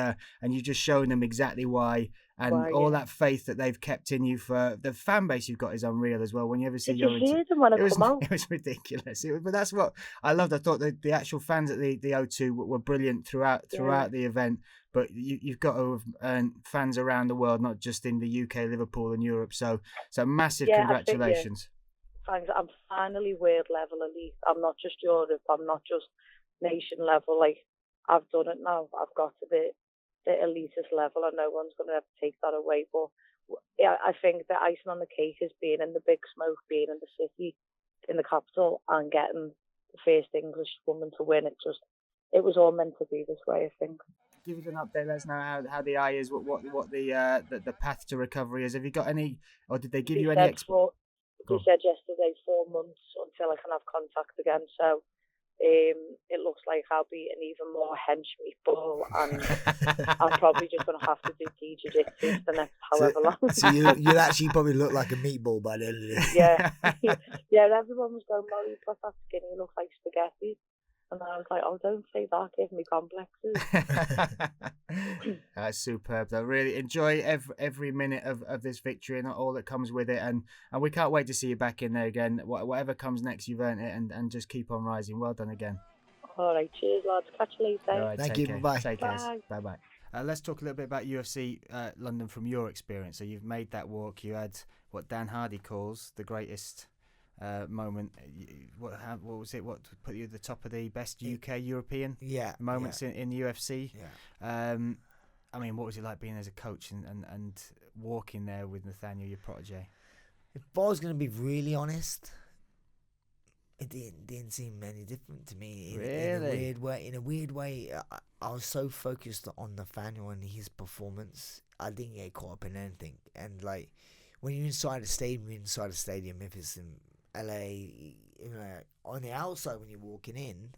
you've just shown them exactly why. And all that faith that they've kept in you, for the fan base you've got is unreal as well. When you ever see them when it was ridiculous. But that's what I loved. I thought the actual fans at the O2 were brilliant throughout the event. But you've got to have earned fans around the world, not just in the UK, Liverpool, and Europe. So massive congratulations. Thanks. I'm finally world level elite. I'm not just Europe. I'm not just nation level. Like, I've done it now. I've got to the elitist level, and no one's going to ever take that away. But yeah, I think the icing on the cake is being in the big smoke, being in the city, in the capital, and getting the first English woman to win. It was all meant to be this way, I think. Give us an update. Let us know how the eye is. What the path to recovery is. Have you got any, or did they give you any? They said yesterday 4 months until I can have contact again. So it looks like I'll be an even more hench meatball, and I'm probably just going to have to do jiu-jitsu for the next however long. So you'll actually probably look like a meatball by the end of this. Yeah. Everyone was going, "Well, you've got that skin, you look like spaghetti." And I was like, "Oh, don't say that, give me complexes." That's superb though. Really enjoy every minute of this victory and all that comes with it, and we can't wait to see you back in there again. Whatever comes next, you've earned it, and just keep on rising. Well done again. All right, cheers lads, catch you later. All right, thank you, bye. Take care. Bye. Let's talk a little bit about UFC London from your experience. So you've made that walk. You had what Dan Hardy calls the greatest moment. What was it? What put you at the top of the best UK European moments in the UFC? Yeah. I mean, what was it like being as a coach and walking there with Nathaniel, your protege? If I was going to be really honest, it didn't seem any different to me. In a weird way, I was so focused on Nathaniel and his performance, I didn't get caught up in anything. And like, when you're inside a stadium, if it's in LA, on the outside when you're walking in,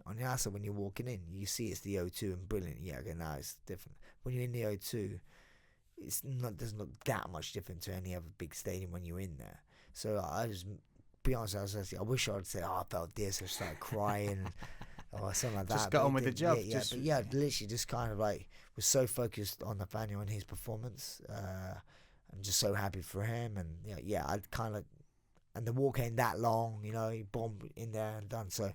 you see it's the O2 and brilliant. Yeah, okay, now it's different. When you're in the O2, doesn't look that much different to any other big stadium when you're in there. So I just, be honest, I wish I'd say, I felt this, I started crying or something like that. Just got on with the job. Literally just kind of like was so focused on Nathaniel and his performance. I'm just so happy for him, and I'd kind of. And the walk ain't that long, he bombed in there and done. So,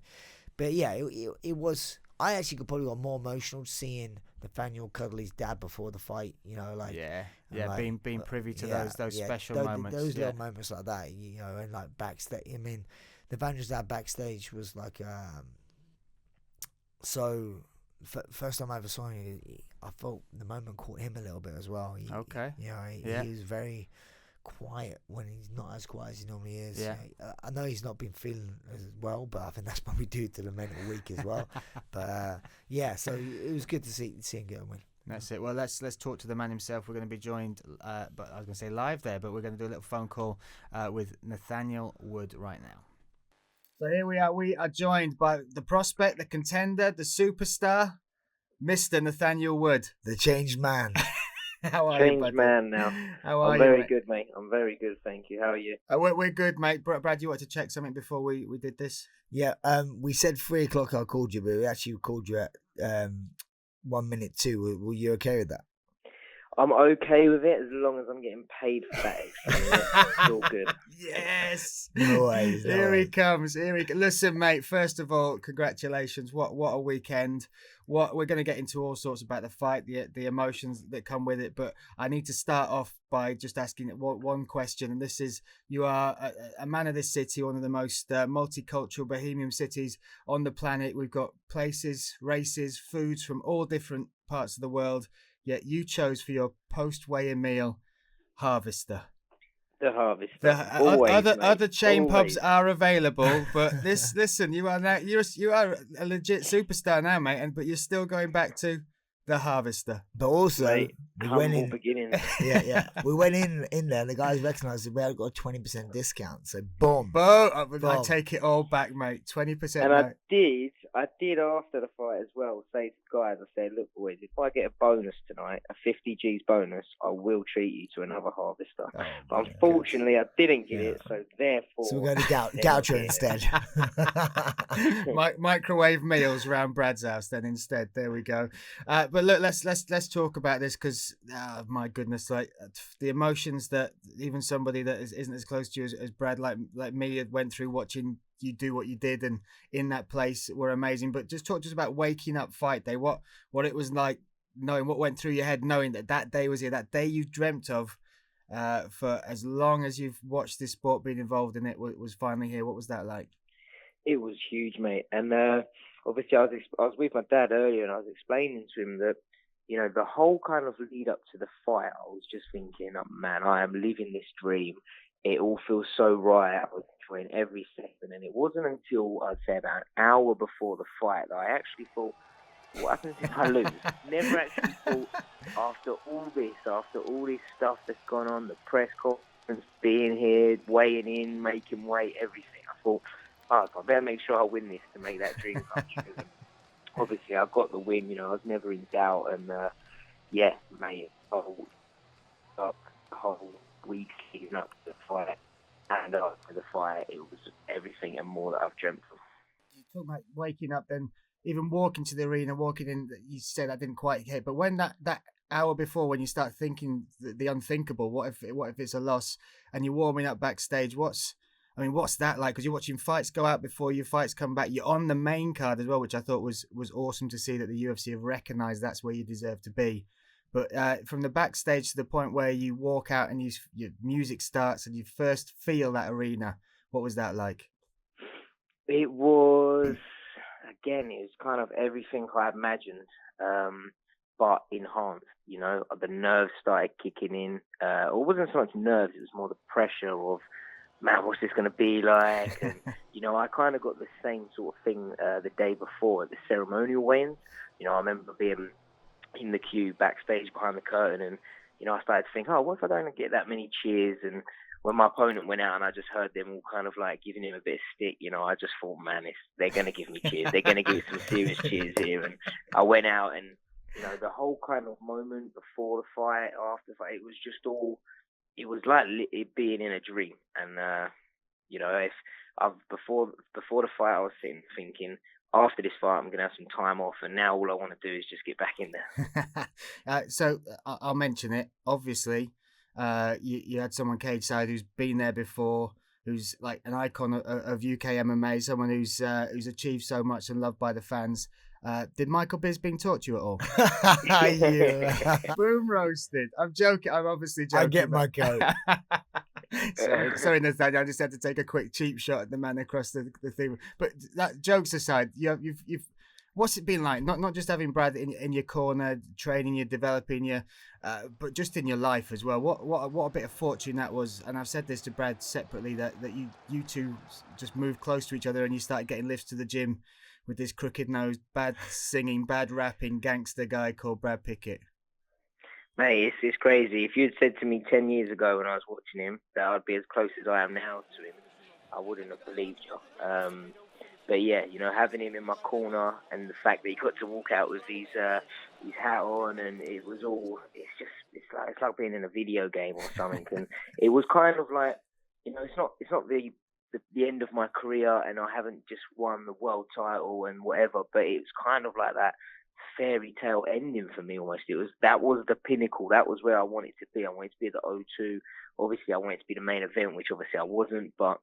but yeah, it was. I actually probably got more emotional seeing Nathaniel cuddle his dad before the fight. Being privy to those special moments, those little moments like that. And like backstage. I mean, the advantage that backstage was like, first time I ever saw him, I felt the moment caught him a little bit as well. Okay. He was very quiet when he's not as quiet as he normally is. Yeah. I know he's not been feeling as well, but I think that's probably due to the mental week as well. But so it was good to see him get a win. That's it. Well, let's talk to the man himself. We're going to be joined, but I was going to say live there, but we're going to do a little phone call with Nathaniel Wood right now. So here we are. We are joined by the prospect, the contender, the superstar, Mr. Nathaniel Wood. The changed man. How are you, Changed man now. How are I'm you, very mate? good, mate. I'm very good, thank you. How are you? We're good, mate. Brad, you wanted to check something before we did this? Yeah, we said 3 o'clock I called you, but we actually called you at 1 minute 2. Were you okay with that? I'm okay with it as long as I'm getting paid for that extra. It's all good. Yes. No worries. Here he comes. Listen, mate. First of all, congratulations. What a weekend. We're going to get into all sorts about the fight, the emotions that come with it. But I need to start off by just asking one question, and this is: you are a man of this city, one of the most multicultural bohemian cities on the planet. We've got places, races, foods from all different parts of the world. Yet you chose for your post-weigh-in meal Harvester. The Harvester. Other chain pubs are available, but listen, you are a legit superstar now, mate. But you're still going back to the Harvester. But also, mate, we went in. Beginnings. Yeah. We went in there. And the guys recognised that we had got a 20% discount. So boom. I take it all back, mate. 20%. And mate. I did after the fight as well say to the guys, I said, look boys, if I get a bonus tonight, a 50 G's bonus, I will treat you to another Harvester. Oh, but unfortunately, I didn't get it, so therefore... So we're going to Gaucho instead. Microwave meals around Brad's house then instead. There we go. But look, let's talk about this because, my goodness, like the emotions that even somebody that isn't as close to you as Brad, like me, went through watching you do what you did and in that place were amazing. But just talk to us about waking up fight day, what it was like, knowing what went through your head, knowing that day was here, that day you dreamt of for as long as you've watched this sport, being involved in it, was finally here. What was that like? It was huge, mate. And obviously I was with my dad earlier and I was explaining to him that, you know, the whole kind of lead up to the fight, I was just thinking, oh, man, I am living this dream. It all feels so right. I was enjoying every second. And it wasn't until, I'd say, about an hour before the fight that I actually thought, what happens if I lose? Never actually thought, after all this stuff that's gone on, the press conference, being here, weighing in, making weight, everything, I thought, I better make sure I win this to make that dream come true. Obviously, I got the win. You know, I was never in doubt. And, mate, the whole week leading up to the fight and after the fight, it was everything and more that I've dreamt of. You talk about waking up, then even walking to the arena, walking in, you said I didn't quite hit. But when that hour before, when you start thinking the unthinkable, what if it's a loss, and you're warming up backstage, what's that like? Because you're watching fights go out before your fights come back. You're on the main card as well, which I thought was awesome to see that the UFC have recognised that's where you deserve to be. But from the backstage to the point where you walk out and your music starts and you first feel that arena, what was that like? It was kind of everything I imagined, but enhanced. You know, the nerves started kicking in. It wasn't so much nerves, it was more the pressure of, man, what's this going to be like? And, you know, I kind of got the same sort of thing the day before at the ceremonial weigh-ins. You know, I remember being in the queue backstage behind the curtain and, you know, I started to think, what if I don't get that many cheers? And when my opponent went out and I just heard them all kind of like giving him a bit of stick, you know, I just thought, man, they're going to give me cheers. They're going to give some serious cheers here. And I went out and, you know, the whole kind of moment before the fight, after the fight, it was just all, it was like it being in a dream. And, you know, before the fight, I was sitting thinking, after this fight, I'm going to have some time off. And now all I want to do is just get back in there. So I'll mention it. Obviously, you had someone cage side who's been there before, who's like an icon of UK MMA, someone who's achieved so much and loved by the fans. Did Michael Bisping talk to you at all? Yeah. Boom roasted. I'm joking. I'm obviously joking. I get my coat. Sorry, Nathaniel. I just had to take a quick cheap shot at the man across the thing. But that jokes aside, you've what's it been like? Not just having Brad in your corner, training you, developing you, but just in your life as well. What a bit of fortune that was. And I've said this to Brad separately that you two just moved close to each other and you started getting lifts to the gym with this crooked-nosed, bad singing, bad rapping gangster guy called Brad Pickett. Mate, it's crazy. If you'd said to me 10 years ago when I was watching him that I'd be as close as I am now to him, I wouldn't have believed you. But yeah, having him in my corner and the fact that he got to walk out with his hat on, and it was all, it's like being in a video game or something. And it was kind of like, it's not the end of my career, and I haven't just won the world title and whatever, but it was kind of like that fairy tale ending for me almost. That was the pinnacle. That was where I wanted to be. I wanted to be at the O2. Obviously, I wanted to be the main event, which obviously I wasn't, but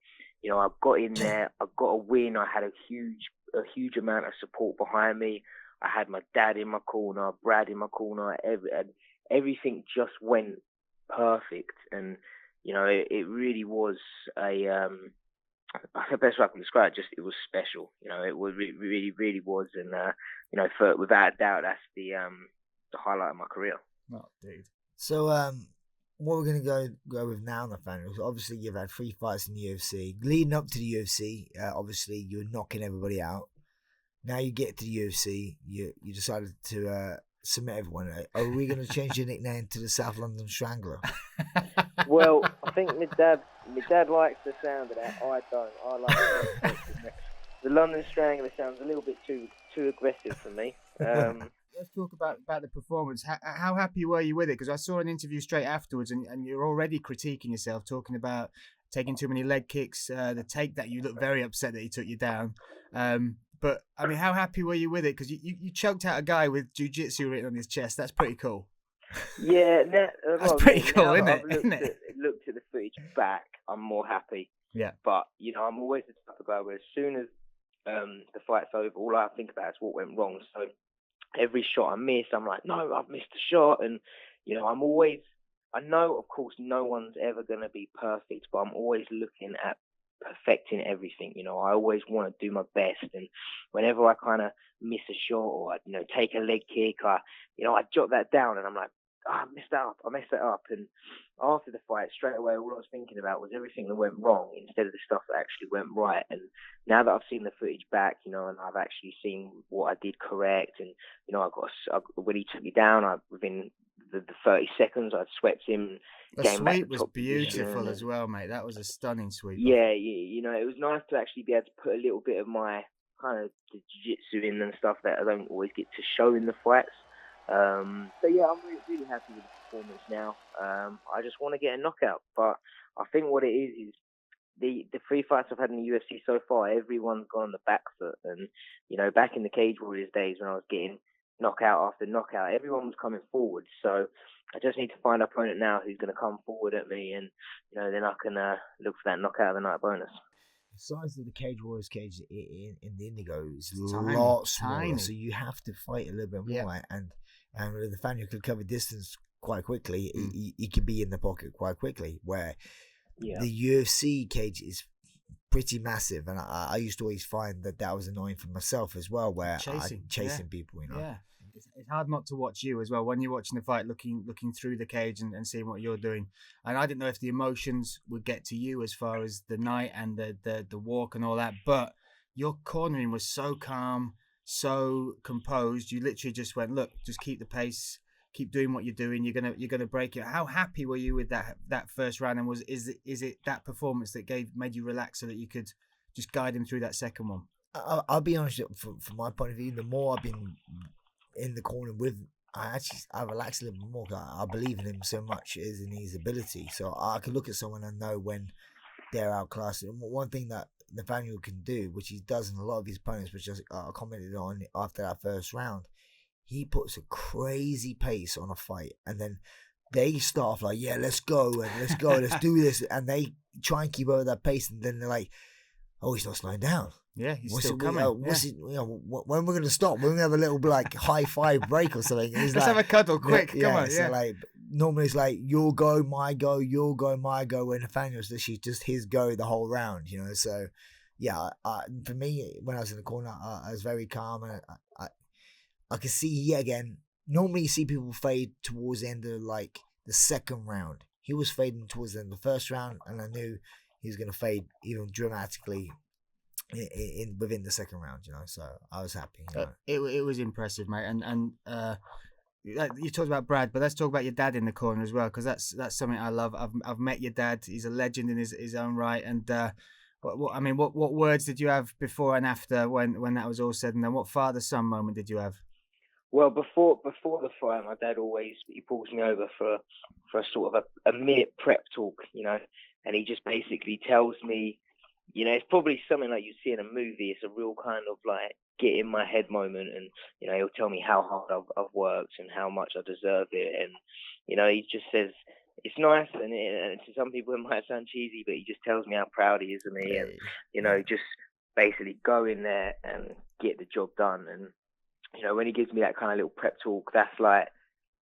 I got in there. I got a win. I had a huge amount of support behind me. I had my dad in my corner, Brad in my corner. Everything just went perfect, and it really was the best way I can describe it. It was special. It was really, really was, and without a doubt, that's the highlight of my career. Oh, dude. So, what we're gonna go with now, Nathaniel. Obviously, you've had 3 fights in the UFC. Leading up to the UFC, obviously you were knocking everybody out. Now you get to the UFC, you decided to submit everyone. Are we gonna change your nickname to the South London Strangler? Well, I think my dad likes the sound of that. I don't. I like the London Strangler sounds a little bit too aggressive for me. Let's talk about the performance. How happy were you with it? Because I saw an interview straight afterwards, and you're already critiquing yourself, talking about taking too many leg kicks. The take that you look very upset that he took you down. But I mean, how happy were you with it? Because you choked out a guy with jiu-jitsu written on his chest. That's pretty cool. Yeah, that's pretty cool, isn't it? Looked at the footage back, I'm more happy. Yeah. But I'm always the type of guy where as soon as the fight's over, all I think about is what went wrong. So every shot I miss, I'm like, no, I've missed a shot, and I know, of course, no one's ever going to be perfect, but I'm always looking at perfecting everything. I always want to do my best, and whenever I kind of miss a shot or I take a leg kick, I jot that down, and I'm like, I messed that up. And after the fight, straight away, all I was thinking about was everything that went wrong instead of the stuff that actually went right. And now that I've seen the footage back, and I've actually seen what I did correct, and when he took me down, within the 30 seconds, I'd swept him. The sweep was beautiful as well, mate. That was a stunning sweep. Yeah, it was nice to actually be able to put a little bit of my kind of jiu-jitsu in and stuff that I don't always get to show in the fights. So yeah, I'm really happy with the performance now. I just want to get a knockout, but I think what it is the 3 fights I've had in the UFC so far, everyone's gone on the back foot. And back in the Cage Warriors days when I was getting knockout after knockout, everyone was coming forward. So I just need to find an opponent now who's going to come forward at me, and then I can look for that knockout of the night bonus. The size of the Cage Warriors cage in the Indigo is a lot smaller, so you have to fight a little bit more. Yeah. And Nathaniel could cover distance quite quickly. He could be in the pocket quite quickly, where the UFC cage is pretty massive. And I used to always find that was annoying for myself as well, where chasing people, Yeah. It's hard not to watch you as well when you're watching the fight, looking through the cage and seeing what you're doing. And I didn't know if the emotions would get to you as far as the night and the walk and all that, but your cornering was so calm, so composed. You literally just went, look, just keep the pace, keep doing what you're doing. You're gonna break it. How happy were you with that first round? And is it that performance that made you relax so that you could just guide him through that second one? I'll be honest, from my point of view, the more I've been in the corner I relax a little bit more. I believe in him so much as in his ability, so I can look at someone and know when they're outclassed. And one thing that Nathaniel can do, which he does in a lot of his opponents, which I commented on after that first round, he puts a crazy pace on a fight, and then they start off like, yeah, let's go, let's do this, and they try and keep over that pace, and then they're like, oh, he's not slowing down. Yeah, he's still coming. When we're going to stop? We're going to have a little high five break or something. Let's have a cuddle, quick. Come on, So normally it's like your go, my go, your go, my go. When Nathaniel's literally just his go the whole round, you know. So yeah, for me, when I was in the corner, I was very calm, and I could see yet again. Normally, you see people fade towards the end of like the second round. He was fading towards the end of the first round, and I knew he was going to fade even dramatically within the second round. You know, so I was happy. You know? It was impressive, mate. And you talked about Brad, but let's talk about your dad in the corner as well, because that's something I love. I've met your dad. He's a legend in his own right. And what words did you have before and after when that was all said and done? What father-son moment did you have? Well, before the fight, my dad he pulls me over for a sort of a minute prep talk, you know, and he just basically tells me, you know, it's probably something like you see in a movie. It's a real kind of like get in my head moment, and you know, he'll tell me how hard I've worked and how much I deserve it, and you know, he just says it's nice, and to some people it might sound cheesy, but he just tells me how proud he is of me, and you know, just basically go in there and get the job done. And you know, when he gives me that kind of little prep talk, that's like,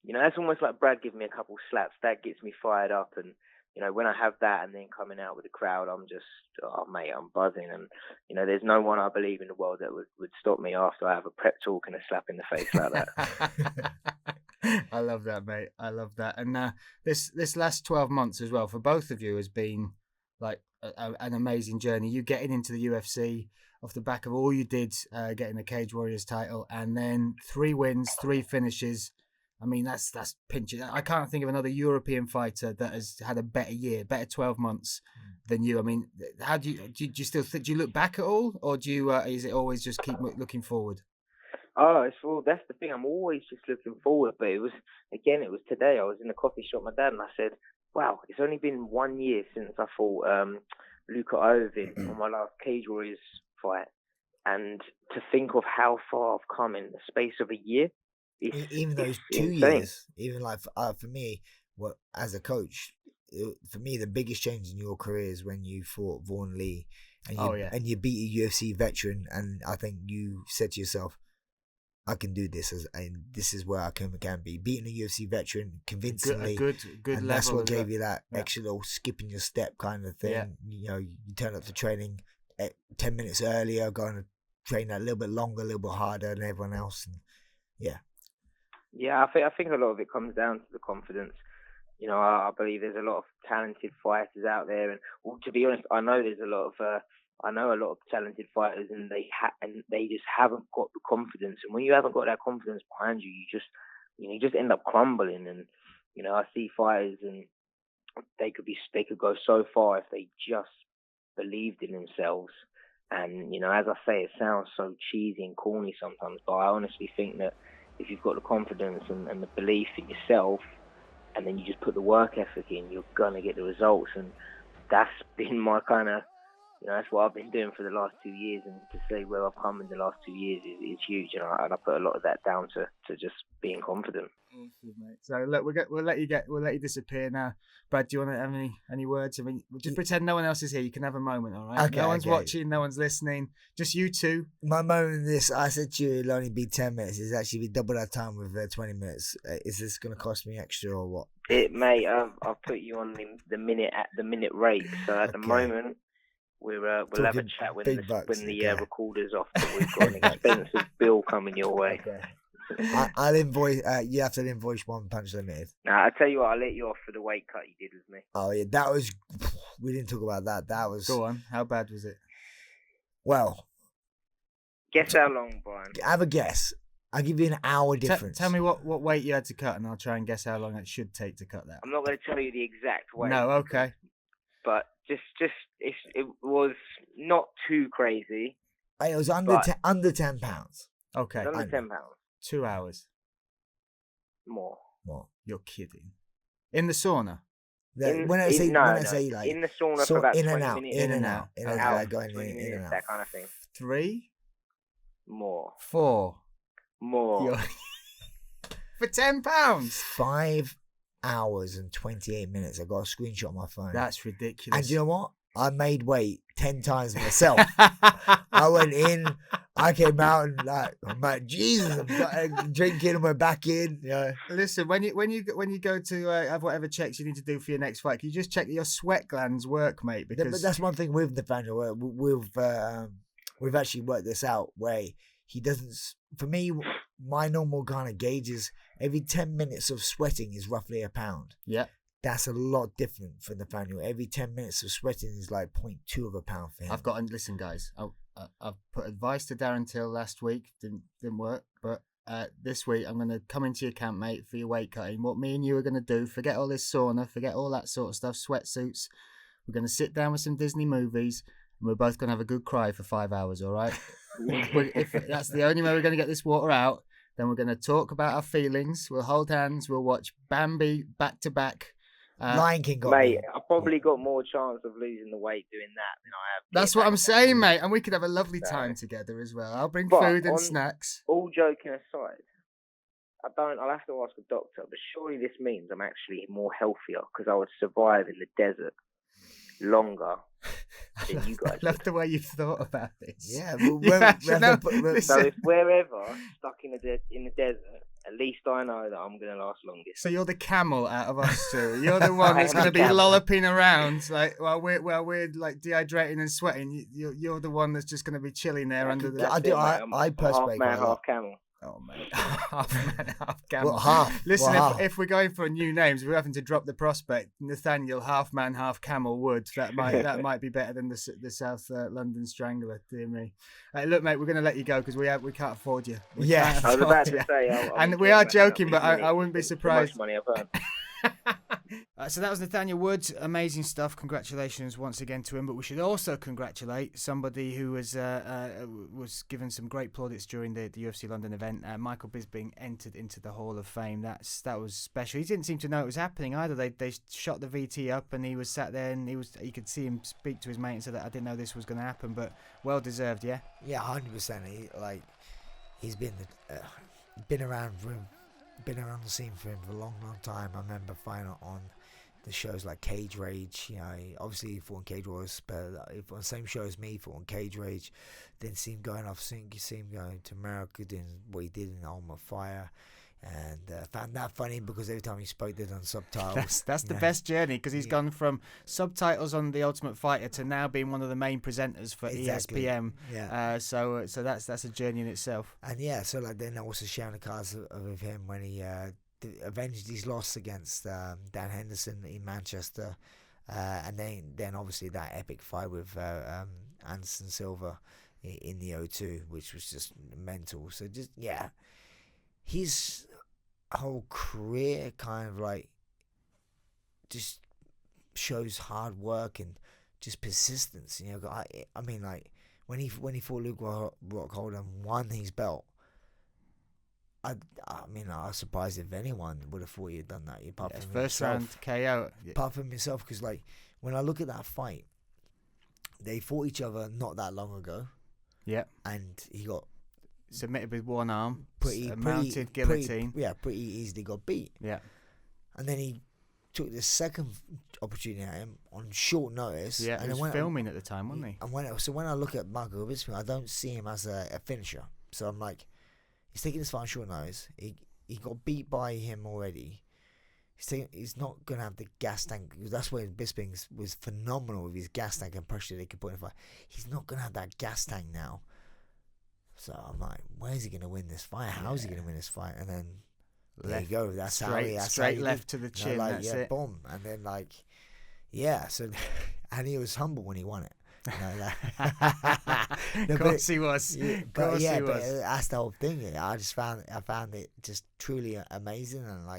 you know, that's almost like Brad giving me a couple slaps. That gets me fired up. And, you know, when I have that and then coming out with the crowd, I'm just, oh, mate, I'm buzzing. And, you know, there's no one I believe in the world that would stop me after I have a prep talk and a slap in the face like that. I love that, mate. I love that. And this last 12 months as well, for both of you, has been like an amazing journey. You getting into the UFC off the back of all you did, getting the Cage Warriors title, and then 3 wins, 3 finishes. I mean, that's pinching. I can't think of another European fighter that has had a better year, better 12 months than you. I mean, how do you still think? Do you look back at all, or do you? Is it always just keep looking forward? Oh, that's the thing. I'm always just looking forward. But it was today. I was in the coffee shop with my dad, and I said, "Wow, it's only been 1 year since I fought Luka Iovin on my last Cage Warriors fight, and to think of how far I've come in the space of a year." Even those 2 insane. years, even like for me, as a coach, for me the biggest change in your career is when you fought Vaughan Lee, and you beat a UFC veteran, and I think you said to yourself, I can do this, and this is where I can be. Beating a UFC veteran convincingly, a good and level. that's what gave you that extra little skip in your step kind of thing. Yeah. You know, you turn up to training 10 minutes earlier, going to train a little bit longer, a little bit harder than everyone else, and Yeah, I think a lot of it comes down to the confidence. You know, I believe there's a lot of talented fighters out there, and well, to be honest, I know there's a lot of talented fighters, and they just haven't got the confidence. And when you haven't got that confidence behind you, you just end up crumbling. And you know, I see fighters, and they could go so far if they just believed in themselves. And you know, as I say, it sounds so cheesy and corny sometimes, but I honestly think that if you've got the confidence and the belief in yourself, and then you just put the work ethic in, you're gonna get the results. And that's been my kind of, you know, that's what I've been doing for the last 2 years. And to say where I've come in the last 2 years is huge. And I put a lot of that down to just being confident. Awesome, mate. So look, we'll let you disappear now. Brad, do you want to have any words? I mean, just pretend no one else is here. You can have a moment, all right? Okay, no one's watching, no one's listening. Just you two. My moment in this, I said to you, it'll only be 10 minutes. It's actually be double that time with 20 minutes. Is this going to cost me extra or what? Mate, I've put you on the minute rate. So at the moment, we'll have a chat when the recorder's off. But we've got an expensive bill coming your way. Okay. I'll invoice. You have to invoice One Punch Limited. Nah, I tell you what, I'll let you off for the weight cut you did with me. Oh yeah, that was. We didn't talk about that. That was. Go on. How bad was it? Well. Guess how long, Brian? Have a guess. I'll give you an hour difference. Tell me what weight you had to cut, and I'll try and guess how long it should take to cut that. I'm not going to tell you the exact weight. No, okay. But it was not too crazy. It was under 10 pounds. Okay. Under 10 pounds. 2 hours. More. You're kidding. In the sauna? When I say like in the sauna for about 20 minutes. In and out. Like going in and out. That kind of thing. 3? More. 4. More. For 10 pounds? 5 hours and 28 minutes. I got a screenshot on my phone. That's ridiculous. And you know what? I made weight 10 times myself. I went in, I came out and like, I'm like, Jesus, I'm drinking, and we're back in. Yeah. Listen, when you go to have whatever checks you need to do for your next fight, can you just check that your sweat glands work, mate? But Because that's one thing with Nathaniel. We've actually worked this out where he doesn't. For me, my normal kind of gauge is every 10 minutes of sweating is roughly a pound. yeah. That's a lot different for Nathaniel. Every 10 minutes of sweating is like 0.2 of a pound for him. I've got, and listen, guys, I've put advice to Darren Till last week, didn't work, but this week I'm going to come into your camp, mate, for your weight cutting. What me and you are going to do, forget all this sauna, forget all that sort of stuff, sweatsuits. We're going to sit down with some Disney movies, and we're both going to have a good cry for 5 hours, all right? If that's the only way we're going to get this water out, then we're going to talk about our feelings. We'll hold hands. We'll watch Bambi back to back. Lion King got Mate, me. I probably got more chance of losing the weight doing that than I have. That's what I'm saying, mate. And we could have a lovely time together as well. I'll bring food and snacks. All joking aside, I'll have to ask a doctor, but surely this means I'm actually more healthier because I would survive in the desert longer than you guys. I love the way you've thought about this. Yeah, so if we're ever stuck in the desert, at least I know that I'm going to last longest. So you're the camel out of us two. You're the one that's going to be lolloping around like while we're like dehydrating and sweating. You're the one that's just going to be chilling there under the. I personally half man, half camel. Oh mate, half man, half camel. Well, half. Listen, Well, if we're going for new names, we're having to drop the prospect. Nathaniel, half man, half camel wood. That might be better than the South London Strangler. Dear me. Look, mate, we're going to let you go because we can't afford you. Yeah. I was about to say, and we are joking, but I wouldn't be surprised. Money I've earned. So that was Nathaniel Woods. Amazing stuff. Congratulations once again to him. But we should also congratulate somebody who was given some great plaudits during the UFC London event. Michael Bisping entered into the Hall of Fame. That was special. He didn't seem to know it was happening either. They shot the VT up and he was sat there and you could see him speak to his mate and say that I didn't know this was going to happen. But well deserved, yeah. Yeah, 100%. He's been around for him. Been around the scene for him for a long time. I remember fighting on the shows like Cage Rage. You know, obviously he fought on Cage Wars, but on the same show as me, he fought on Cage Rage. Then see him going off, see him going to America, doing what he did in Ultimate Fire. And found that funny because every time he spoke, they done subtitles. That's the best journey because he's gone from subtitles on The Ultimate Fighter to now being one of the main presenters for ESPN. Yeah. So that's a journey in itself. And so then also sharing the cards of him when he avenged his loss against Dan Henderson in Manchester, and then obviously that epic fight with Anderson Silva in the O2, which was just mental. So his whole career kind of like just shows hard work and just persistence. You know, I mean, like when he fought Luke Rockhold and won his belt, I mean, I was surprised if anyone would have thought he had done that. Apart from first himself. round KO. Apart from himself, because like when I look at that fight, they fought each other not that long ago. Yeah. And he got submitted with one arm, pretty mounted guillotine. Pretty easily got beat. Yeah. And then he took the second opportunity at him on short notice. Yeah, and he was filming at the time, wasn't he? And when I look at Michael Bisping, I don't see him as a finisher. So I'm like, he's taking this fight on short notice. He got beat by him already. He's not going to have the gas tank. That's where Bisping was phenomenal with his gas tank and pressure they could put in the fight. He's not going to have that gas tank now. So I'm like, where's he going to win this fight? How's he going to win this fight? And then there you go. That's straight left to the chin. That's it. Boom. And then so and he was humble when he won it. Of course he was. But that's the whole thing. I found it just truly amazing, and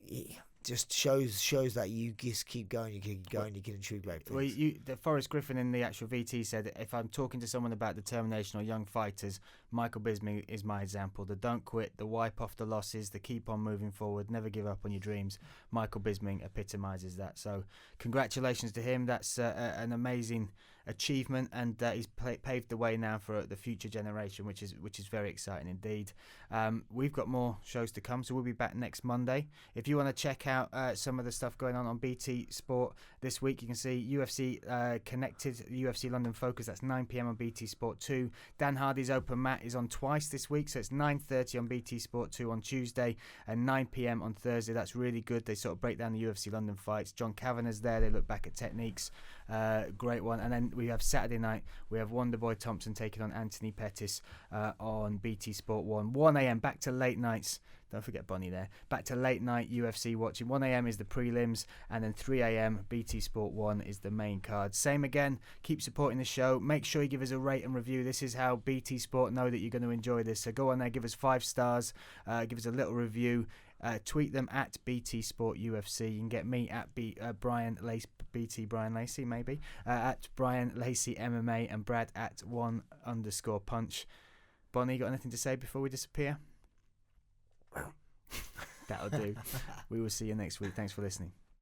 it just shows that you just keep going, you keep going, you can achieve great things. Well, Forrest Griffin in the actual VT said, if I'm talking to someone about determination or young fighters, Michael Bisping is my example. The don't quit, the wipe off the losses, the keep on moving forward, never give up on your dreams. Michael Bisping epitomises that. So congratulations to him. That's an amazing achievement, and he's paved the way now for the future generation, which is very exciting indeed. We've got more shows to come, so we'll be back next Monday. If you want to check out some of the stuff going on BT Sport this week, you can see UFC Connected, UFC London Focus. That's 9 p.m. on BT Sport 2. Dan Hardy's Open Mat is on twice this week, so it's 9:30 on BT Sport 2 on Tuesday and 9 p.m. on Thursday. That's really good. They sort of break down the UFC London fights. John Kavanagh's there. They look back at techniques. Great one. And then we have Saturday night, we have Wonderboy Thompson taking on Anthony Pettis on BT Sport 1 a.m. back to late nights. Don't forget Bonnie there. Back to late night UFC watching. 1 a.m. is the prelims, and then 3 a.m. BT Sport 1 is the main card. Same again. Keep supporting the show. Make sure you give us a rate and review. This is how BT Sport know that you're going to enjoy this. So go on there, give us 5 stars, give us a little review. Tweet them at BT Sport UFC. You can get me at Bryan Lacey, BT Bryan Lacey maybe, at Bryan Lacey MMA, and Brad at @1_punch. Bonnie, got anything to say before we disappear? That'll do. We will see you next week. Thanks for listening.